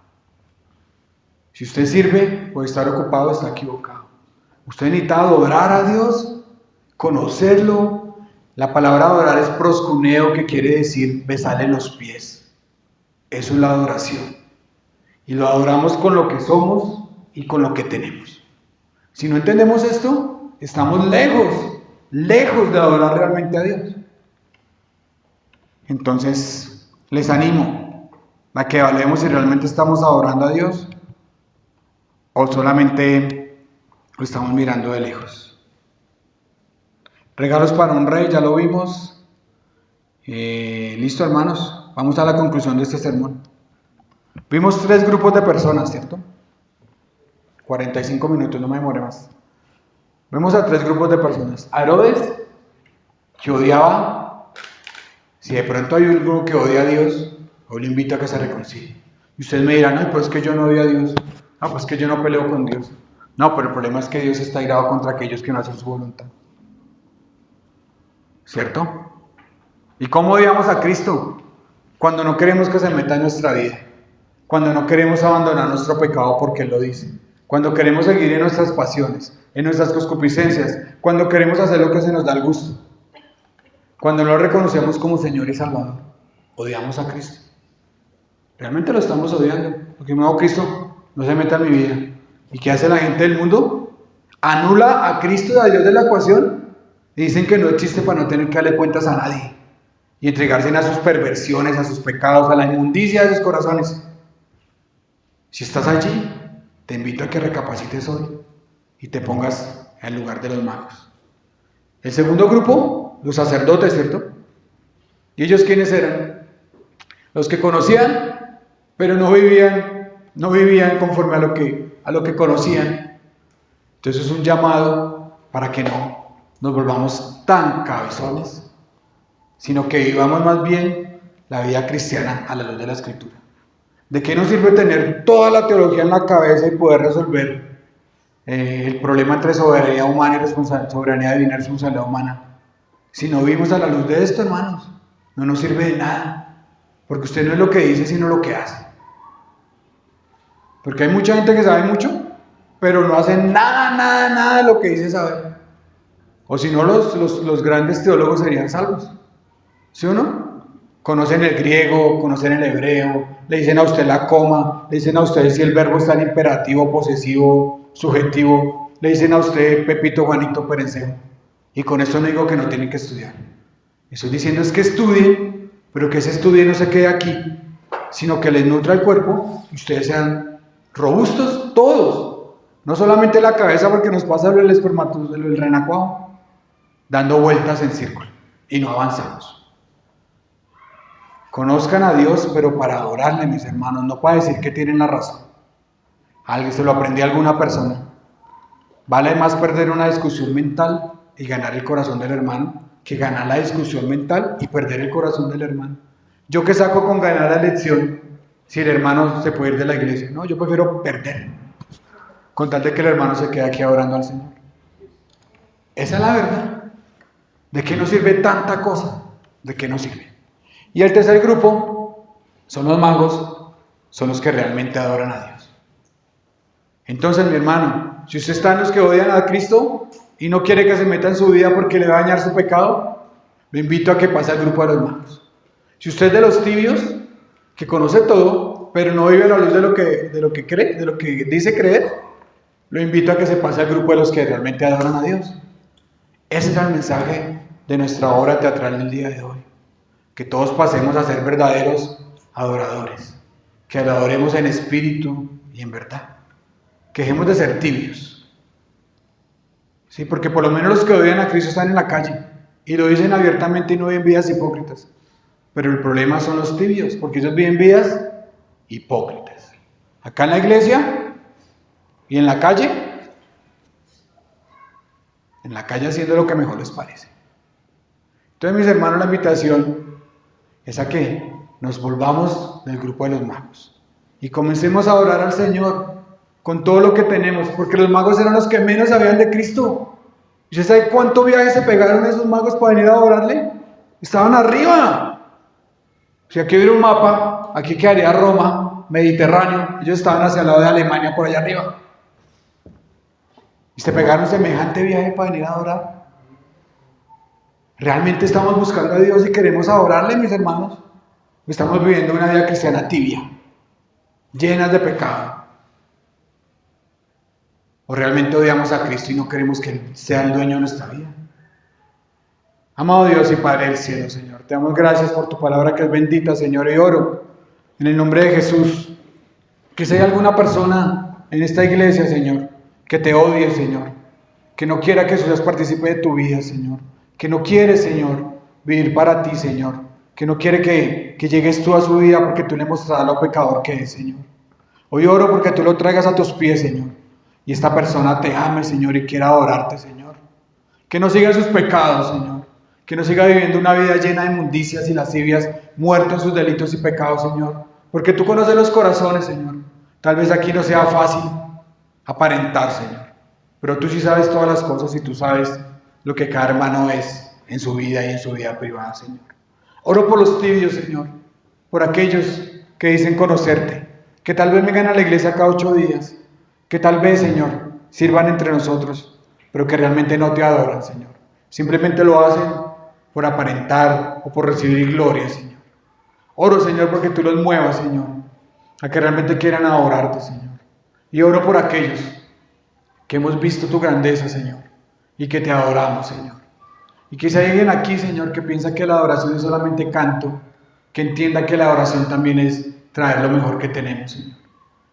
Si usted sirve por estar ocupado, está equivocado. Usted necesita adorar a Dios, conocerlo. La palabra adorar es proscuneo, que quiere decir besarle los pies. Eso es la adoración. Y lo adoramos con lo que somos y con lo que tenemos. Si no entendemos esto, estamos lejos de adorar realmente a Dios. Entonces, les animo a que evaluemos si realmente estamos adorando a Dios o solamente lo estamos mirando de lejos. Regalos para un rey, ya lo vimos. Listo, hermanos, vamos a la conclusión de este sermón. Vimos 3 grupos de personas, ¿cierto? 45 minutos, no me demoré más. Vemos a 3 grupos de personas. A Herodes, que odiaba. Si de pronto hay un grupo que odia a Dios, hoy le invito a que se reconcilie. Y ustedes me dirán, no, pues es que yo no odio a Dios. No, pues es que yo no peleo con Dios. No, pero el problema es que Dios está irado contra aquellos que no hacen su voluntad. ¿Cierto? ¿Y cómo odiamos a Cristo? Cuando no queremos que se meta en nuestra vida. Cuando no queremos abandonar nuestro pecado porque Él lo dice. Cuando queremos seguir en nuestras pasiones, en nuestras concupiscencias. Cuando queremos hacer lo que se nos da el gusto. Cuando no lo reconocemos como Señor y Salvador. Odiamos a Cristo. Realmente lo estamos odiando. Porque no, Cristo no se meta en mi vida. ¿Y qué hace la gente del mundo? Anula a Cristo y a Dios de la ecuación. Y dicen que no existe para no tener que darle cuentas a nadie. Y entregarse a sus perversiones, a sus pecados, a la inmundicia de sus corazones. Si estás allí, te invito a que recapacites hoy y te pongas en lugar de los magos. El segundo grupo, los sacerdotes, ¿cierto? ¿Y ellos quiénes eran? Los que conocían, pero no vivían conforme a lo que conocían. Entonces es un llamado para que no nos volvamos tan cabezones, sino que vivamos más bien la vida cristiana a la luz de la Escritura. ¿De qué nos sirve tener toda la teología en la cabeza y poder resolver el problema entre soberanía humana y soberanía divina y responsabilidad humana? Si no vivimos a la luz de esto, hermanos, no nos sirve de nada, porque usted no es lo que dice, sino lo que hace. Porque hay mucha gente que sabe mucho, pero no hace nada de lo que dice saber. O si no, los grandes teólogos serían salvos. ¿Sí o no? Conocen el griego, conocen el hebreo, le dicen a usted la coma, le dicen a usted si el verbo está en imperativo, posesivo, subjetivo, le dicen a usted Pepito, Juanito, Perencejo. Y con esto no digo que no tienen que estudiar. Estoy diciendo es que estudien, pero que ese estudio no se quede aquí, sino que les nutra el cuerpo y ustedes sean robustos todos. No solamente la cabeza, porque nos pasa el espermatozoide, el renacuajo, dando vueltas en círculo y no avanzamos. Conozcan a Dios, pero para adorarle, mis hermanos, no para decir que tienen la razón. Alguien se lo aprendí a alguna persona. Vale más perder una discusión mental y ganar el corazón del hermano que ganar la discusión mental y perder el corazón del hermano. ¿Yo qué saco con ganar la elección si el hermano se puede ir de la iglesia? No, yo prefiero perder, con tal de que el hermano se quede aquí adorando al Señor. Esa es la verdad. ¿De qué nos sirve tanta cosa? ¿De qué nos sirve? Y el tercer grupo son los magos, son los que realmente adoran a Dios. Entonces, mi hermano, si usted está en los que odian a Cristo y no quiere que se meta en su vida porque le va a dañar su pecado, lo invito a que pase al grupo de los magos. Si usted es de los tibios, que conoce todo, pero no vive a la luz de lo que cree, de lo que dice creer, lo invito a que se pase al grupo de los que realmente adoran a Dios. Ese es el mensaje de nuestra obra teatral del día de hoy. Que todos pasemos a ser verdaderos adoradores, que lo adoremos en espíritu y en verdad, que dejemos de ser tibios, ¿sí? Porque por lo menos los que odian a Cristo están en la calle y lo dicen abiertamente y no viven vidas hipócritas, pero el problema son los tibios, porque ellos viven vidas hipócritas, acá en la iglesia y en la calle haciendo lo que mejor les parece. Entonces, mis hermanos, la invitación es a que nos volvamos del grupo de los magos y comencemos a adorar al Señor con todo lo que tenemos, porque los magos eran los que menos sabían de Cristo. ¿Y usted sabe cuántos viajes se pegaron esos magos para venir a adorarle? Estaban arriba. Si aquí hubiera un mapa, aquí quedaría Roma, Mediterráneo, ellos estaban hacia el lado de Alemania, por allá arriba. Y se pegaron semejante viaje para venir a adorar. ¿Realmente estamos buscando a Dios y queremos adorarle, mis hermanos? Estamos viviendo una vida cristiana tibia, llena de pecado. ¿O realmente odiamos a Cristo y no queremos que Él sea el dueño de nuestra vida? Amado Dios y Padre del cielo, Señor, te damos gracias por tu palabra que es bendita, Señor, y oro en el nombre de Jesús, que si hay alguna persona en esta iglesia, Señor, que te odie, Señor, que no quiera que Jesús participe de tu vida, Señor, que no quiere, Señor, vivir para ti, Señor, que no quiere que llegues tú a su vida porque tú le mostrarás lo pecador que es, Señor. Hoy oro porque tú lo traigas a tus pies, Señor, y esta persona te ame, Señor, y quiera adorarte, Señor. Que no siga sus pecados, Señor, que no siga viviendo una vida llena de inmundicias y lascivias, muerto en sus delitos y pecados, Señor, porque tú conoces los corazones, Señor. Tal vez aquí no sea fácil aparentar, Señor, pero tú sí sabes todas las cosas y tú sabes lo que cada hermano es en su vida y en su vida privada, Señor. Oro por los tibios, Señor, por aquellos que dicen conocerte, que tal vez vengan a la iglesia cada 8 días, que tal vez, Señor, sirvan entre nosotros, pero que realmente no te adoran, Señor. Simplemente lo hacen por aparentar o por recibir gloria, Señor. Oro, Señor, porque tú los muevas, Señor, a que realmente quieran adorarte, Señor. Y oro por aquellos que hemos visto tu grandeza, Señor, y que te adoramos, Señor. Y que si hay alguien aquí, Señor, que piensa que la adoración es solamente canto, que entienda que la adoración también es traer lo mejor que tenemos, Señor.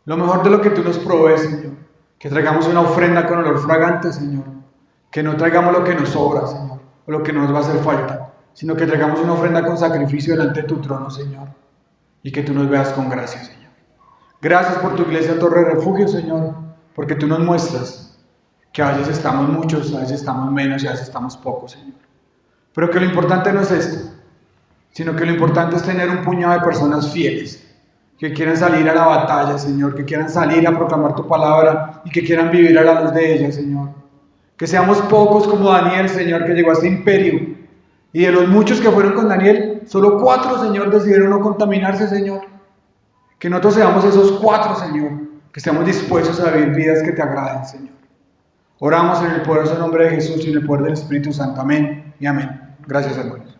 Lo mejor de lo que tú nos provees, Señor. Que traigamos una ofrenda con olor fragante, Señor. Que no traigamos lo que nos sobra, Señor, o lo que nos va a hacer falta, sino que traigamos una ofrenda con sacrificio delante de tu trono, Señor. Y que tú nos veas con gracia, Señor. Gracias por tu iglesia Torre Refugio, Señor, porque tú nos muestras que a veces estamos muchos, a veces estamos menos y a veces estamos pocos, Señor. Pero que lo importante no es esto, sino que lo importante es tener un puñado de personas fieles, que quieran salir a la batalla, Señor, que quieran salir a proclamar tu palabra y que quieran vivir a la luz de ella, Señor. Que seamos pocos como Daniel, Señor, que llegó a este imperio. Y de los muchos que fueron con Daniel, solo 4, Señor, decidieron no contaminarse, Señor. Que nosotros seamos esos 4, Señor, que estemos dispuestos a vivir vidas que te agraden, Señor. Oramos en el poderoso nombre de Jesús y en el poder del Espíritu Santo. Amén y amén. Gracias, hermanos.